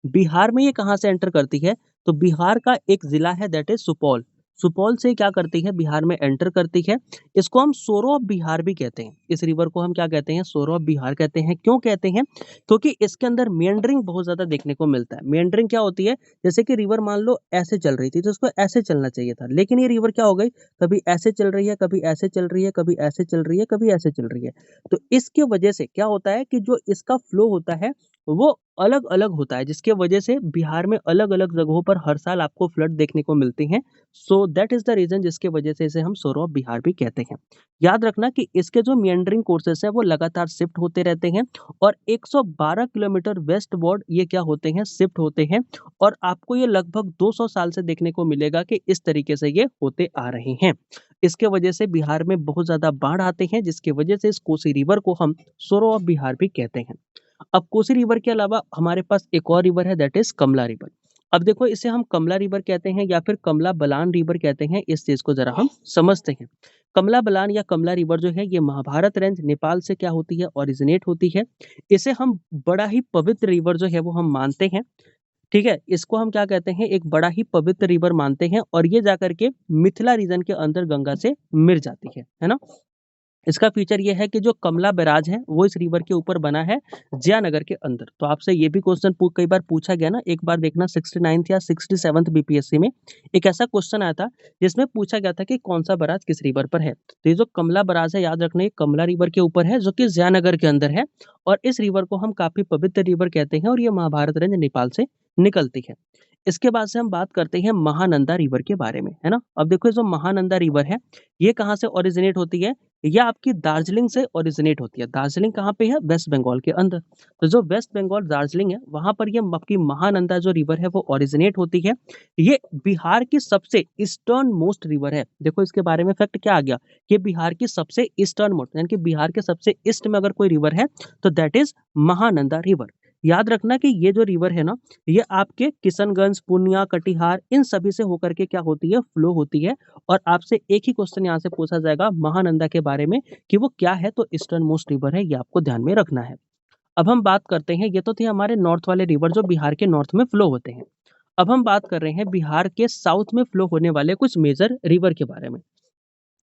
बिहार में ये कहाँ से एंटर करती है? तो बिहार का एक जिला है, दैट इज सुपौल। सुपौल से क्या करती है? बिहार में एंटर करती है। इसको हम सोरो ऑफ बिहार भी कहते हैं। इस रिवर को हम क्या कहते हैं? सोरो ऑफ बिहार कहते हैं। क्यों कहते हैं? क्योंकि इसके अंदर मेंडरिंग बहुत ज्यादा देखने को मिलता है। मेंडरिंग क्या होती है? जैसे कि रिवर मान लो ऐसे चल रही थी तो उसको ऐसे चलना चाहिए था, लेकिन ये रिवर क्या हो गई? कभी ऐसे चल रही है, कभी ऐसे चल रही है, कभी ऐसे चल रही है, कभी ऐसे चल रही है। तो इसके वजह से क्या होता है कि जो इसका फ्लो होता है वो अलग अलग होता है, जिसके वजह से बिहार में अलग अलग जगहों पर हर साल आपको फ्लड देखने को मिलते हैं। So that is the reason जिसके वजह से इसे हम सोरो ऑफ बिहार भी कहते हैं। याद रखना कि इसके जो मियंडरिंग कोर्सेस है वो लगातार शिफ्ट होते रहते हैं, और 112 किलोमीटर वेस्ट वर्ड ये क्या होते हैं? शिफ्ट होते हैं। और आपको ये लगभग 200 साल से देखने को मिलेगा कि इस तरीके से ये होते आ रहे हैं। इसके वजह से बिहार में बहुत ज्यादा बाढ़ आते हैं, जिसकी वजह से इस कोसी रिवर को हम सोरो ऑफ बिहार भी कहते हैं। अब कोसी रिवर के अलावा हमारे पास एक और रिवर है, दैट इज कमला रिवर। अब देखो, इसे हम कमला रिवर कहते हैं या फिर कमला बलान रिवर कहते हैं, इस चीज को जरा हम समझते हैं। कमला बलान या कमला रिवर जो है, ये महाभारत रेंज नेपाल से क्या होती है? ओरिजिनेट होती है। इसे हम बड़ा ही पवित्र रिवर जो है वो हम मानते हैं। ठीक है, इसको हम क्या कहते हैं? एक बड़ा ही पवित्र रिवर मानते हैं, और ये जाकर के मिथिला रीजन के अंदर गंगा से मिल जाती है ना? इसका फीचर ये है कि जो कमला बैराज है वो इस रिवर के ऊपर बना है, जयानगर के अंदर। तो आपसे ये भी क्वेश्चन कई बार पूछा गया ना, एक बार देखना 69th या 67th बीपीएससी में एक ऐसा क्वेश्चन आया था जिसमें पूछा गया था कि कौन सा बैराज किस रिवर पर है। तो ये जो कमला बैराज है, याद रखना, ये कमला रिवर के ऊपर है, जो कि जयानगर के अंदर है। और इस रिवर को हम काफी पवित्र रिवर कहते हैं, और ये महाभारत रेंज नेपाल से निकलती है। इसके बाद से हम बात करते हैं महानंदा रिवर के बारे में, है ना? अब देखो जो महानंदा रिवर है, ये कहाँ से ओरिजिनेट होती है? ये आपकी दार्जिलिंग से ओरिजिनेट होती है। दार्जिलिंग कहाँ पे है? वेस्ट बंगाल के अंदर। तो जो वेस्ट बंगाल दार्जिलिंग है, वहाँ पर ये आपकी महानंदा जो रिवर है वो ओरिजिनेट होती है। ये बिहार की सबसे ईस्टर्न मोस्ट रिवर है। देखो इसके बारे में फैक्ट क्या आ गया? ये बिहार की सबसे ईस्टर्न मोस्ट यानी कि बिहार के सबसे ईस्ट में अगर कोई रिवर है, तो दैट इज़ महानंदा रिवर। याद रखना कि ये जो रिवर है ना, ये आपके किशनगंज, पूर्णिया, कटिहार इन सभी से होकर के क्या होती है? फ्लो होती है। और आपसे एक ही क्वेश्चन यहाँ से पूछा जाएगा महानंदा के बारे में कि वो क्या है? तो ईस्टर्न मोस्ट रिवर है, ये आपको ध्यान में रखना है। अब हम बात करते हैं, ये तो थे हमारे नॉर्थ वाले रिवर जो बिहार के नॉर्थ में फ्लो होते हैं। अब हम बात कर रहे हैं बिहार के साउथ में फ्लो होने वाले कुछ मेजर रिवर के बारे में।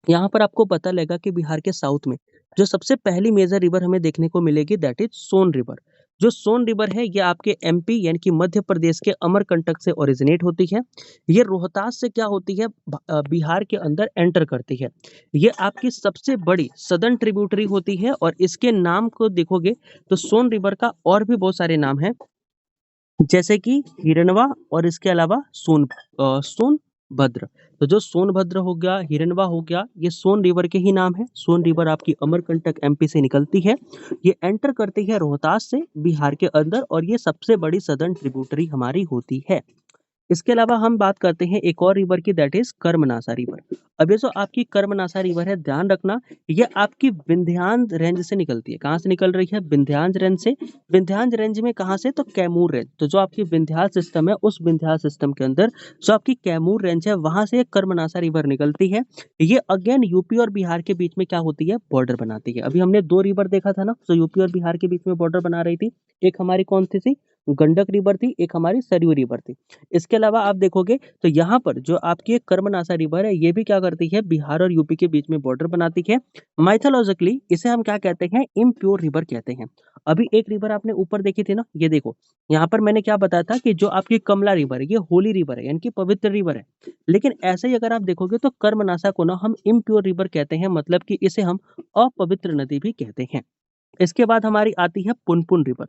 यहाँ पर आपको पता लगेगा कि बिहार के साउथ में जो सबसे पहली मेजर रिवर हमें देखने को मिलेगी दैट इज सोन रिवर। जो सोन रिवर है ये आपके एमपी यानी कि मध्य प्रदेश के अमरकंटक से ओरिजिनेट होती है। ये रोहतास से क्या होती है? बिहार के अंदर एंटर करती है। ये आपकी सबसे बड़ी सदर्न ट्रिब्यूटरी होती है और इसके नाम को देखोगे तो सोन रिवर का और भी बहुत सारे नाम हैं, जैसे कि हिरनवा और इसके अलावा सोनभद्र। तो जो सोनभद्र हो गया, हिरनवा हो गया, ये सोन रिवर के ही नाम है। सोन रिवर आपकी अमरकंटक एमपी से निकलती है। ये एंटर करती है रोहतास से बिहार के अंदर और ये सबसे बड़ी सदर्न ट्रिब्यूटरी हमारी होती है। इसके अलावा हम बात करते हैं एक और रिवर की दैट इज कर्मनासा रिवर। अब ये जो आपकी कर्मनासा रिवर है, ध्यान रखना, ये आपकी विंध्यान रेंज से निकलती है। कहाँ से निकल रही है? विंध्यान रेंज से। विंध्यान रेंज में कहाँ से? तो कैमूर रेंज। तो जो आपकी विंध्याल सिस्टम है, उस विंध्याल सिस्टम के अंदर जो आपकी कैमूर रेंज है, वहां से एक कर्मनासा रिवर निकलती है। ये अगेन यूपी और बिहार के बीच में क्या होती है? बॉर्डर बनाती है। अभी हमने दो रिवर देखा था ना, जो यूपी और बिहार के बीच में बॉर्डर बना रही थी। एक हमारी कौन सी थी? गंडक रिवर थी, एक हमारी सरयू रिवर थी। इसके अलावा आप देखोगे तो यहाँ पर जो आपकी एक कर्मनासा रिवर है, ये भी क्या करती है? बिहार और यूपी के बीच में बॉर्डर बनाती है। माइथोलॉजिकली इसे हम क्या कहते हैं? इम्प्योर रिवर कहते हैं। अभी एक रिवर आपने ऊपर देखी थी ना, ये देखो, यहाँ पर मैंने क्या बताया था कि जो आपकी कमला रिवर है, ये होली रिवर है यानी कि पवित्र रिवर है। लेकिन ऐसे ही अगर आप देखोगे तो कर्मनासा को ना हम इम्प्योर रिवर कहते हैं, मतलब कि इसे हम अपवित्र नदी भी कहते हैं। इसके बाद हमारी आती है पुनपुन रिवर।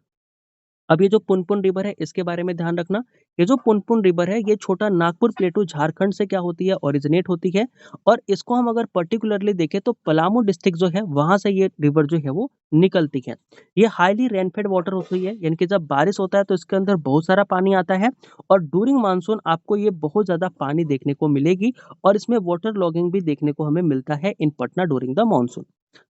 अब ये जो पुनपुन रिवर है, इसके बारे में ध्यान रखना। ये जो पुनपुन रिवर है, ये छोटा नागपुर प्लेटू झारखंड से क्या होती है? ओरिजिनेट होती है। और इसको हम अगर पर्टिकुलरली देखें तो पलामू डिस्ट्रिक्ट जो है, वहां से ये रिवर जो है वो निकलती है। ये हाईली रेनफेड वाटर होती है, यानी कि जब बारिश होता है तो इसके अंदर बहुत सारा पानी आता है। और ड्यूरिंग मानसून आपको ये बहुत ज्यादा पानी देखने को मिलेगी। और इसमें वाटर लॉगिंग भी देखने को हमें मिलता है इन पटना ड्यूरिंग द मानसून।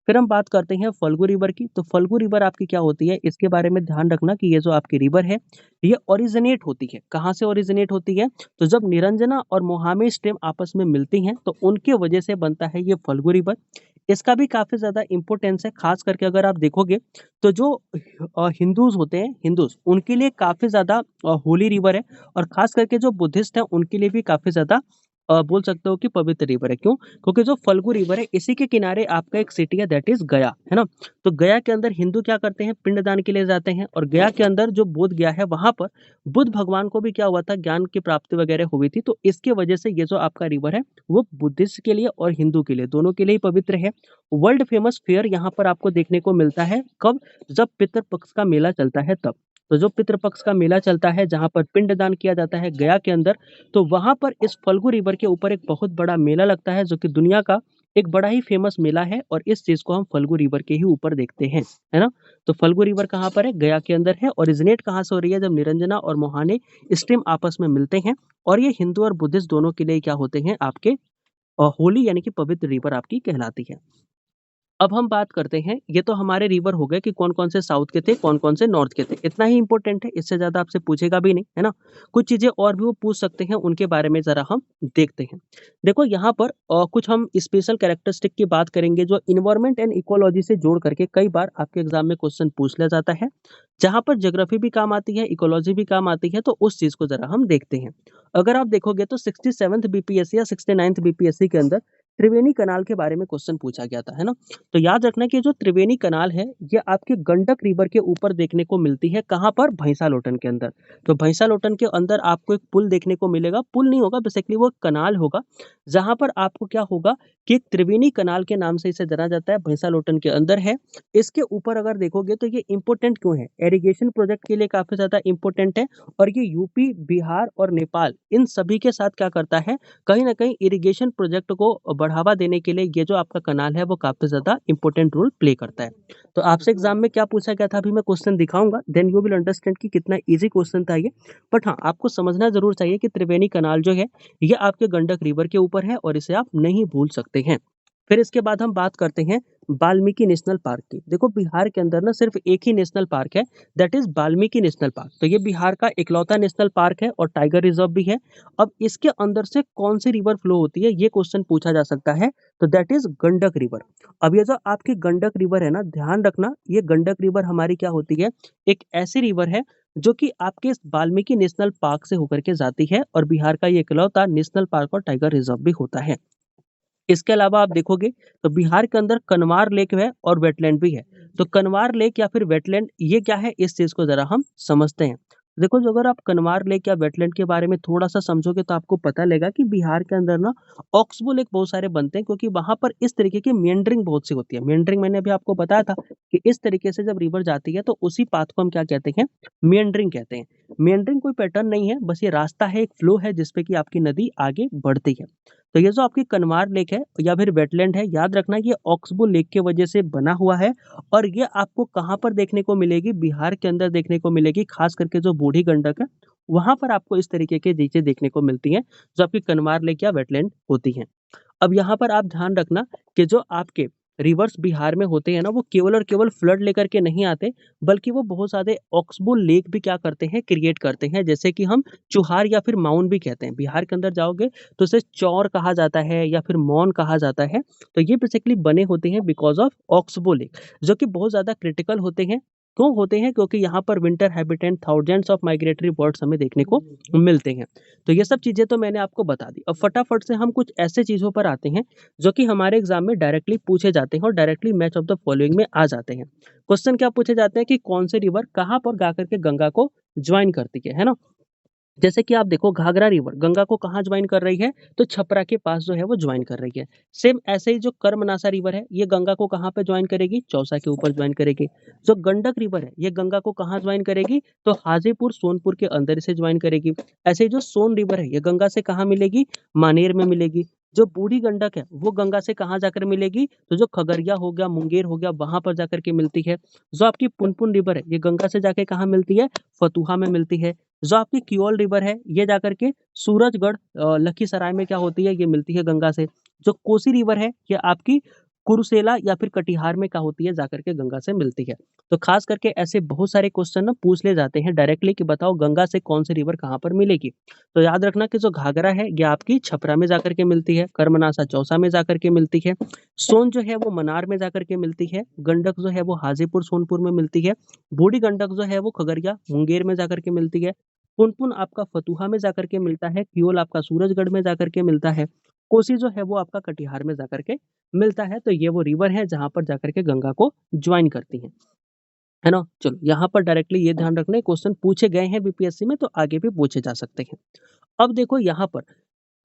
फिर हम बात करते हैं फल्गु रिवर की। तो फल्गु रिवर आपकी क्या होती है? इसके बारे में ध्यान रखना कि ये जो आपकी रिवर है, ये ओरिजिनेट होती है। कहाँ से ओरिजिनेट होती है? तो जब निरंजना और मोहामे स्ट्रीम आपस में मिलती हैं, तो उनके वजह से बनता है ये फल्गु रिवर। इसका भी काफी ज्यादा इंपॉर्टेंस है, खास करके अगर आप देखोगे तो जो हिंदूज होते हैं, हिंदूज उनके लिए काफी ज्यादा होली रिवर है। और खास करके जो बुद्धिस्ट है उनके लिए भी काफी ज्यादा बोल सकते हो कि पवित्र रिवर है। क्यों? क्योंकि जो फल्गु रिवर है, इसी के किनारे आपका एक सिटी है दैट इज गया, है ना? तो गया के अंदर हिंदू क्या करते हैं? पिंडदान के लिए जाते हैं। और गया के अंदर जो बोध गया है, वहां पर बुद्ध भगवान को भी क्या हुआ था? ज्ञान की प्राप्ति वगैरह हुई थी। तो इसके वजह से ये जो आपका रिवर है, वो बुद्धिस्ट के लिए और हिंदू के लिए, दोनों के लिए ही पवित्र है। वर्ल्ड फेमस फेयर यहाँ पर आपको देखने को मिलता है कब? जब पितृपक्ष का मेला चलता है तब। तो जो पितृपक्ष का मेला चलता है, जहाँ पर पिंडदान किया जाता है गया के अंदर, तो वहां पर इस फल्गु रिवर के ऊपर एक बहुत बड़ा मेला लगता है, जो कि दुनिया का एक बड़ा ही फेमस मेला है। और इस चीज को हम फल्गु रिवर के ही ऊपर देखते हैं, है ना? तो फल्गु रिवर कहाँ पर है? गया के अंदर है। ओरिजिनेट कहाँ से हो रही है? जब निरंजना और मोहाने स्ट्रीम आपस में मिलते हैं। और ये हिंदू और बुद्धिस्ट दोनों के लिए क्या होते हैं? आपके होली यानी कि पवित्र रिवर आपकी कहलाती है। अब हम बात करते हैं, ये तो हमारे रिवर हो गए कि कौन-कौन से साउथ के थे, कौन-कौन से नॉर्थ के थे। इतना ही इम्पोर्टेंट है, इससे ज़्यादा आपसे पूछेगा भी नहीं, है ना? कुछ चीज़ें और भी वो पूछ सकते हैं, उनके बारे में ज़रा हम देखते हैं। देखो यहाँ पर कुछ हम स्पेशल कैरेक्टरिस्टिक की बात करेंगे, जो एनवायरनमेंट एंड इकोलॉजी से जोड़ करके कई बार आपके एग्जाम में क्वेश्चन पूछ लिया जाता है। जहाँ पर ज्योग्राफी भी काम आती है, इकोलॉजी भी काम आती है, तो उस चीज़ को ज़रा हम देखते हैं। अगर आप देखोगे तो 67th बीपीएससी या 69th बीपीएससी के अंदर त्रिवेणी कनाल के बारे में क्वेश्चन पूछा गया था, है ना? तो याद रखना कि जो त्रिवेणी कनाल है, ये आपके गंडक रिवर के ऊपर देखने को मिलती है। कहाँ पर? भैंसालोटन के अंदर। तो भैंसालोटन के अंदर आपको एक पुल देखने को मिलेगा। पुल नहीं होगा, बेसिकली वो कनाल होगा, जहाँ पर आपको क्या होगा कि एक त्रिवेणी कनाल के नाम से इसे जाना जाता है, भैंसालोटन के अंदर है। इसके ऊपर अगर देखोगे तो ये इम्पोर्टेंट क्यों है? इरिगेशन प्रोजेक्ट के लिए काफ़ी ज़्यादा इम्पोर्टेंट है और ये यूपी, बिहार और नेपाल इन सभी के साथ क्या करता है, कहीं न कहीं इरिगेशन प्रोजेक्ट को बढ़ावा देने के लिए ये जो आपका कनाल है वो काफ़ी ज़्यादा इम्पोर्टेंट रोल प्ले करता है। तो आपसे एग्ज़ाम में क्या पूछा गया था अभी मैं क्वेश्चन दिखाऊँगा, देन यू विल अंडरस्टैंड कि कितना ईज़ी क्वेश्चन था ये। बट हाँ, आपको समझना ज़रूर चाहिए कि त्रिवेणी कनाल जो है, ये आपके गंडक रिवर के ऊपर है और इसे आप नहीं भूल सकते हैं। फिर इसके बाद हम बात करते हैं वाल्मीकि नेशनल पार्क की। देखो बिहार के अंदर ना सिर्फ एक ही नेशनल पार्क है, that is Valmiki national park. तो ये बिहार का इकलौता नेशनल पार्क है और टाइगर रिज़र्व भी है। अब इसके अंदर से कौन-सी रिवर फ्लो होती है, ये क्वेश्चन पूछा जा सकता है, तो दैट इज़ गंडक रिवर। अब ये जो आपकी गंडक रिवर है ना, ध्यान रखना ये गंडक रिवर हमारी क्या होती है, एक ऐसी रिवर है जो कि आपके वाल्मीकि नेशनल पार्क से होकर के जाती है और बिहार का ये इकलौता नेशनल पार्क और टाइगर रिज़र्व भी होता है। इसके अलावा आप देखोगे तो बिहार के अंदर कनवार लेक है और वेटलैंड भी है। तो कनवार लेक या फिर वेटलैंड ये क्या है, इस चीज़ को ज़रा हम समझते हैं। देखो जो अगर आप कनवार लेक या वेटलैंड के बारे में थोड़ा-सा समझोगे तो आपको पता लगेगा कि बिहार के अंदर ना ऑक्सबो लेक बहुत सारे बनते हैं क्योंकि वहाँ पर इस तरीके की मेंडरिंग बहुत सी होती है। मेंडरिंग मैंने अभी आपको बताया था कि इस तरीके से जब रिवर जाती है तो उसी पाथ को हम क्या कहते हैं, मेंडरिंग कहते हैं। मेंडरिंग कोई पैटर्न नहीं है, बस ये रास्ता है, एक फ्लो है जिस पे कि आपकी नदी आगे बढ़ती है। तो ये जो आपकी कनवार लेक है या फिर वेटलैंड है, याद रखना ये ऑक्सबो लेक के वजह से बना हुआ है और ये आपको कहाँ पर देखने को मिलेगी? बिहार के अंदर देखने को मिलेगी, खास करके जो बूढ़ी गंडक है, वहाँ पर आपको इस तरीके की चीज़ें देखने को मिलती हैं, जो आपकी कनवार लेक या वेटलैंड होती हैं। अब यहाँ पर आप ध्यान रखना कि जो आपके रिवर्स बिहार में होते हैं ना, वो केवल और केवल फ्लड लेकर के नहीं आते, बल्कि वो बहुत सारे ऑक्सबो लेक भी क्या करते हैं, क्रिएट करते हैं, जैसे कि हम चुहार या फिर माउन भी कहते हैं। बिहार के अंदर जाओगे तो इसे चौर कहा जाता है या फिर मौन कहा जाता है। तो ये बेसिकली बने होते हैं बिकॉज़ ऑफ ऑक्सबो लेक, जो कि बहुत ज़्यादा क्रिटिकल होते हैं। क्यों होते हैं? क्योंकि यहाँ पर winter habitant thousands of migratory birds हमें देखने को मिलते हैं। तो ये सब चीज़ें तो मैंने आपको बता दी। अब फटाफट से हम कुछ ऐसे चीज़ों पर आते हैं, जो कि हमारे एग्ज़ाम में डायरेक्टली पूछे जाते हैं और directly match of the following में आ जाते हैं। क्वेश्चन क्या पूछे जाते हैं कि कौन सी रिवर कहाँ पर जा कर के गंगा को जॉइन करती है ना? जैसे कि आप देखो घाघरा रिवर गंगा को कहाँ ज्वाइन कर रही है, तो छपरा के पास जो है वो ज्वाइन कर रही है। सेम ऐसे ही जो कर्मनासा रिवर है, ये गंगा को कहाँ पे ज्वाइन करेगी, चौसा के ऊपर ज्वाइन करेगी। जो गंडक रिवर है, ये गंगा को कहाँ ज्वाइन करेगी, तो हाजीपुर सोनपुर के अंदर से ज्वाइन करेगी। ऐसे ही जो सोन रिवर है, ये गंगा से कहाँ मिलेगी, मानेर में मिलेगी। जो बूढ़ी गंडक है, वो गंगा से कहाँ जाकर मिलेगी, तो जो खगड़िया हो गया, मुंगेर हो गया, वहां पर जाकर के मिलती है। जो आपकी पुनपुन रिवर है, ये गंगा से जाके कहाँ मिलती है, फतुहा में मिलती है। जो आपकी कियोल रिवर है, ये जाकर के सूरजगढ़ लखीसराय में क्या होती है, ये मिलती है गंगा से। जो कोसी रिवर है, ये आपकी कुरुसेला या फिर कटिहार में क्या होती है, जाकर के गंगा से मिलती है। तो खास करके ऐसे बहुत सारे क्वेश्चन ना पूछ ले जाते हैं डायरेक्टली कि बताओ गंगा से कौन सी रिवर कहाँ पर मिलेगी। तो याद रखना कि जो घाघरा है, ये आपकी छपरा में जाकर के मिलती है, कर्मनासा चौसा में जाकर के मिलती है, सोन जो है वो मनार में जाकर के मिलती है, गंडक जो है वो हाजीपुर सोनपुर में मिलती है, बूढ़ी गंडक जो है वो खगड़िया मुंगेर में जाकर के मिलती है, पुनपुन आपका फतुहा में जाकर के मिलता है, कियोल आपका सूरजगढ़ में जाकर के मिलता है, कोसी जो है वो आपका कटिहार में जाकर के मिलता है। तो ये वो रिवर है जहाँ पर जाकर के गंगा को ज्वाइन करती हैं, है ना? चलो यहाँ पर डायरेक्टली ये ध्यान रखना है क्वेश्चन पूछे गए हैं बीपीएससी में तो आगे भी पूछे जा सकते हैं। अब देखो यहाँ पर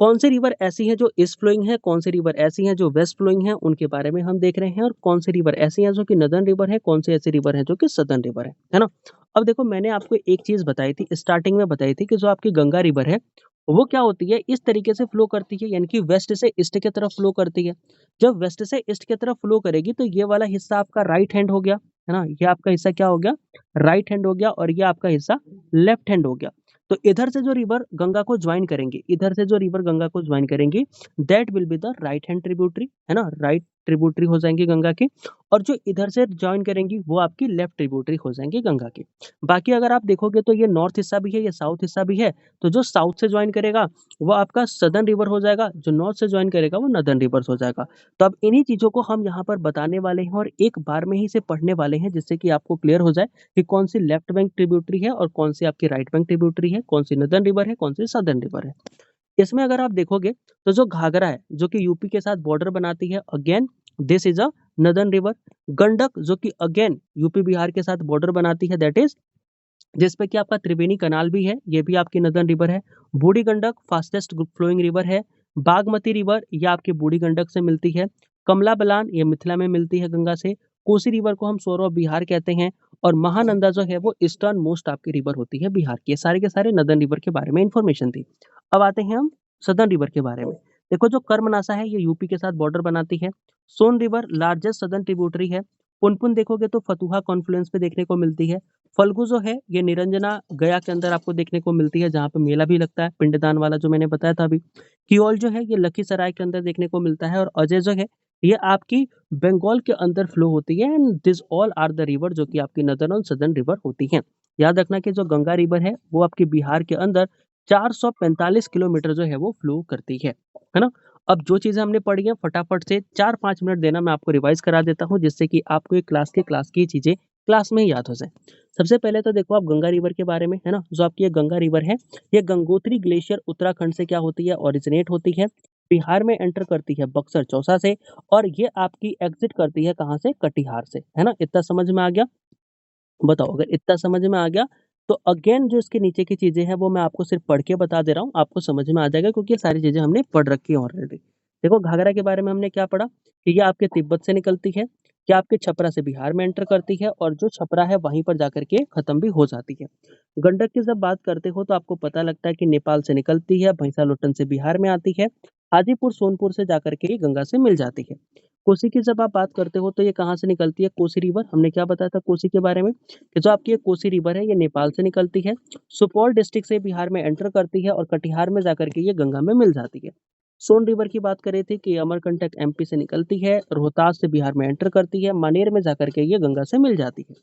कौन सी रिवर ऐसी हैं जो ईस्ट फ्लोइंग है, कौन सी रिवर ऐसी हैं जो वेस्ट फ्लोइंग है, उनके बारे में हम देख रहे हैं और कौन सी रिवर ऐसी हैं जो कि नॉर्दर्न रिवर है, कौन सी ऐसी रिवर है जो कि सदर्न रिवर है ना? अब देखो मैंने आपको एक चीज़ बताई थी, स्टार्टिंग में बताई थी कि जो आपकी गंगा रिवर है, वो क्या होती है, इस तरीके से फ्लो करती है यानी कि वेस्ट से ईस्ट की तरफ फ्लो करती है। जब वेस्ट से ईस्ट की तरफ फ्लो करेगी तो ये वाला हिस्सा आपका राइट हैंड हो गया, है ना? ये आपका हिस्सा क्या हो गया? राइट हैंड हो गया और ये आपका हिस्सा लेफ्ट हैंड हो गया। तो इधर से जो रिवर गंगा को ज्वाइन करेंगे, इधर से जो रिवर गंगा को ज्वाइन करेंगी, that will be the right hand tributary, है ना? राइट ट्रिब्यूटरी हो जाएंगी गंगा की। और जो इधर से ज्वाइन करेंगी वो आपकी लेफ्ट ट्रिब्यूटरी हो जाएंगी गंगा की। बाकी अगर आप देखोगे तो ये नॉर्थ हिस्सा भी है, ये साउथ हिस्सा भी है। तो जो साउथ से ज्वाइन करेगा वो आपका सदर्न रिवर हो जाएगा, जो नॉर्थ से ज्वाइन करेगा वो नॉर्दर्न रिवर्स हो जाएगा। तो अब इन्हीं चीजों को हम यहाँ पर बताने वाले हैं और एक बार में ही इसे पढ़ने वाले हैं जिससे कि आपको क्लियर हो जाए कि कौन सी लेफ्ट बैंक ट्रिब्यूटरी है और कौन सी आपकी राइट बैंक ट्रिब्यूटरी है, कौन सी नॉर्दर्न रिवर है, कौन सी सदर्न रिवर है। इसमें अगर आप देखोगे तो जो घाघरा है जो कि यूपी के साथ बॉर्डर बनाती है, again this is a northern river. Gandak जो कि अगेन यूपी बिहार के साथ बॉर्डर बनाती है, दैट इज जिसपे कि आपका त्रिवेणी कनाल भी है, ये भी आपकी नॉर्दर्न रिवर है। बूढ़ी गंडक फास्टेस्ट फ्लोइंग रिवर है, बागमती रिवर ये आपकी बूढ़ी गंडक से मिलती है। कमला बलान ये मिथिला में मिलती है गंगा से। कोसी रिवर को हम सोर ऑफ बिहार कहते हैं। और महानंदा जो है वो ईस्टर्न मोस्ट आपकी रिवर होती है बिहार की। ये सारे के सारे नदर्न रिवर के बारे में इंफॉर्मेशन थी। अब आते हैं हम सदर्न रिवर के बारे में। देखो जो कर्मनासा है ये यूपी के साथ बॉर्डर बनाती है। सोन रिवर लार्जेस्ट सदर्न ट्रिब्यूटरी है। पुनपुन देखोगे तो फतुहा कॉन्फ्लुएंस पे देखने को मिलती है। फल्गु जो है ये निरंजना गया के अंदर आपको देखने को मिलती है, जहाँ पे मेला भी लगता है पिंडदान वाला जो मैंने बताया था अभी। कियोल जो है ये लखीसराय के अंदर देखने को मिलता है। और अजय जो है ये आपकी बंगाल के अंदर फ्लो होती है। And this all are the river जो कि आपकी नदर्न और सदर्न रिवर होती हैं। याद रखना कि जो गंगा रिवर है वो आपके बिहार के अंदर 445 किलोमीटर जो है वो फ्लो करती है ना। अब जो चीजें हमने पढ़ी हैं फटाफट से 4-5 मिनट देना, मैं आपको रिवाइज करा देता हूँ, जिससे कि आपको एक क्लास की चीजें क्लास में ही याद हो जाए। सबसे पहले तो देखो आप गंगा रिवर के बारे में, है ना। जो आपकी ये गंगा रिवर है ये गंगोत्री ग्लेशियर उत्तराखंड से क्या होती है, ओरिजिनेट होती है। बिहार में एंटर करती है बक्सर चौसा से। और ये आपकी एग्जिट करती है कहाँ से, कटिहार से, है ना। इतना समझ में आ गया। बताओ अगर इतना समझ में आ गया तो अगेन जो इसके नीचे की चीजें हैं वो मैं आपको सिर्फ पढ़ के बता दे रहा हूँ, आपको समझ में आ जाएगा क्योंकि ये सारी चीजें हमने पढ़ रखी है ऑलरेडी। देखो घाघरा के बारे में हमने क्या पढ़ा कि ये आपके तिब्बत से निकलती है, ये आपके छपरा से बिहार में एंटर करती है और जो छपरा है वहीं पर जाकर के खत्म भी हो जाती है। गंडक की जब बात करते हो तो आपको पता लगता है कि नेपाल से निकलती है, भैंसालोटन से बिहार में आती है, हाजीपुर सोनपुर से जाकर के ये गंगा से मिल जाती है। कोसी की जब आप बात करते हो तो ये कहाँ से निकलती है, कोसी रिवर, हमने क्या बताया था कोसी के बारे में कि जो आपकी ये कोसी रिवर है ये नेपाल से निकलती है, सुपौल डिस्ट्रिक्ट से बिहार में एंटर करती है और कटिहार में जाकर के ये गंगा में मिल जाती है। सोन रिवर की बात करें थी कि अमरकंटक एमपी से निकलती है, रोहतास से बिहार में एंटर करती है, मानेर में जाकर के ये गंगा से मिल जाती है।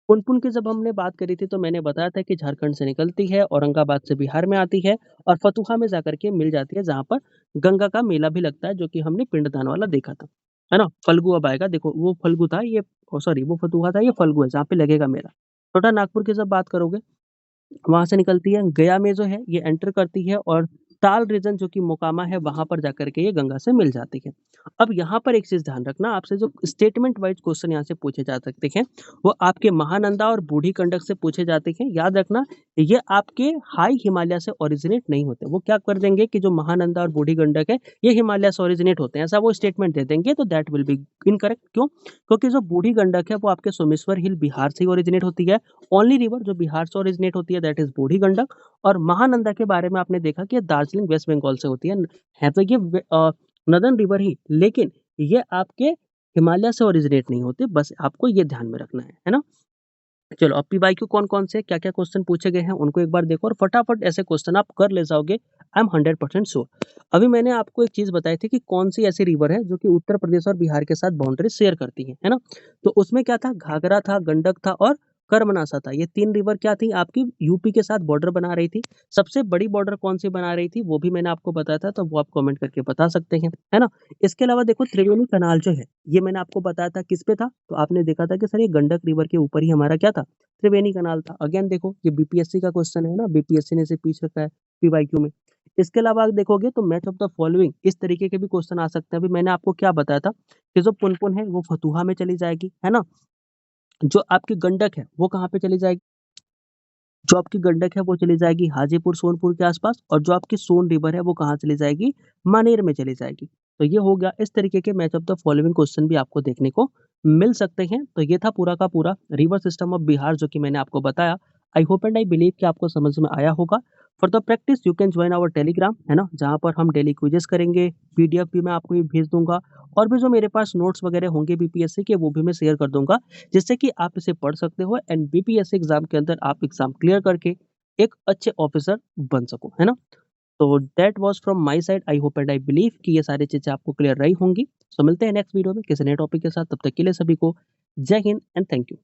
पुनपुन की जब हमने बात करी थी तो मैंने बताया था कि झारखंड से निकलती है, औरंगाबाद से बिहार में आती है और फतुहा में जाकर के मिल जाती है, जहाँ पर गंगा का मेला भी लगता है जो कि हमने पिंडदान वाला देखा था, है ना। फल्गु अब आएगा, देखो वो फल्गु था ये, सॉरी वो फतुहा था, ये फल्गु है जहाँ पे लगेगा मेला। छोटा नागपुर की जब बात करोगे वहाँ से निकलती है, गया में जो है ये एंटर करती है और ताल रीजन जो कि मोकामा है वहां पर जाकर के ये गंगा से मिल जाती है। अब यहाँ पर एक चीज ध्यान रखना, आपसे जो स्टेटमेंट वाइज क्वेश्चन यहाँ से पूछे जा सकते हैं वो आपके महानंदा और बूढ़ी गंडक से पूछे जाते हैं। याद रखना ये आपके हाई हिमालय से ओरिजिनेट नहीं होते। वो क्या कर देंगे कि जो महानंदा और बूढ़ी गंडक है ये हिमालय से ओरिजिनेट होते हैं, ऐसा वो स्टेटमेंट दे देंगे, तो दैट विल बी इनकरेक्ट। क्यों? क्योंकि जो बूढ़ी गंडक है वो आपके सोमेश्वर हिल बिहार से ओरिजिनेट होती है। ओनली रिवर जो बिहार से ओरिजिनेट होती है दैट इज बूढ़ी गंडक। और महानंदा के बारे में आपने देखा कि ये दार्जिलिंग वेस्ट बंगाल से होती है तो ये नदर्न रिवर ही, लेकिन ये आपके हिमालय से ओरिजिनेट नहीं होते, बस आपको ये ध्यान में रखना है ना। चलो अब पीवाईक्यू कौन कौन से क्या क्या क्वेश्चन पूछे गए हैं उनको एक बार देखो और फटाफट ऐसे क्वेश्चन आप कर ले जाओगे, आई एम 100% श्योर। अभी मैंने आपको एक चीज बताई थी कि कौन सी ऐसी रिवर है जो कि उत्तर प्रदेश और बिहार के साथ बाउंड्री शेयर करती है ना। तो उसमें क्या था, घाघरा था, गंडक था और कर्मनासा था। ये तीन रिवर क्या थी, आपकी यूपी के साथ बॉर्डर बना रही थी। सबसे बड़ी बॉर्डर कौन सी बना रही थी वो भी मैंने आपको बताया था, तो वो आप कमेंट करके बता सकते हैं, है ना। इसके अलावा देखो त्रिवेणी कनाल जो है ये मैंने आपको बताया था किस पे था, तो आपने देखा था कि सर ये गंडक रिवर के ऊपर ही हमारा क्या था, त्रिवेणी कनाल था। अगेन देखो ये बीपीएससी का क्वेश्चन है ना, बीपीएससी ने इसे पूछ रखा है पीवाईक्यू में। इसके अलावा आप देखोगे तो मैच ऑफ द फॉलोइंग इस तरीके के भी क्वेश्चन आ सकते हैं। अभी मैंने आपको क्या बताया था कि जो पुनपुन है वो फतुहा में चली जाएगी, है ना। जो आपकी गंडक है वो कहाँ पे चली जाएगी, जो आपकी गंडक है वो चली जाएगी हाजीपुर सोनपुर के आसपास। और जो आपकी सोन रिवर है वो कहाँ चली जाएगी, मानेर में चली जाएगी। तो ये हो गया, इस तरीके के match of the following question भी आपको देखने को मिल सकते हैं। तो ये था पूरा का पूरा रिवर सिस्टम ऑफ बिहार जो कि मैंने आपको बताया। I hope and I believe कि आपको समझ में आया होगा। For the practice you can join our Telegram, है ना, जहाँ पर हम डेली क्विजेस करेंगे, पीडीएफ भी मैं आपको भी भेज दूंगा और भी जो मेरे पास नोट्स वगैरह होंगे बीपीएससी के वो भी मैं शेयर कर दूंगा, जिससे कि आप इसे पढ़ सकते हो एंड बीपीएससी एग्जाम के अंदर आप एग्जाम क्लियर करके एक अच्छे ऑफिसर बन सको, है ना। तो that was from my side. I hope and I believe कि ये सारी चीजें आपको क्लियर रही होंगी। सो मिलते हैं नेक्स्ट वीडियो में किसी नए टॉपिक के साथ, तब तक के लिए सभी को जय हिंद एंड थैंक यू।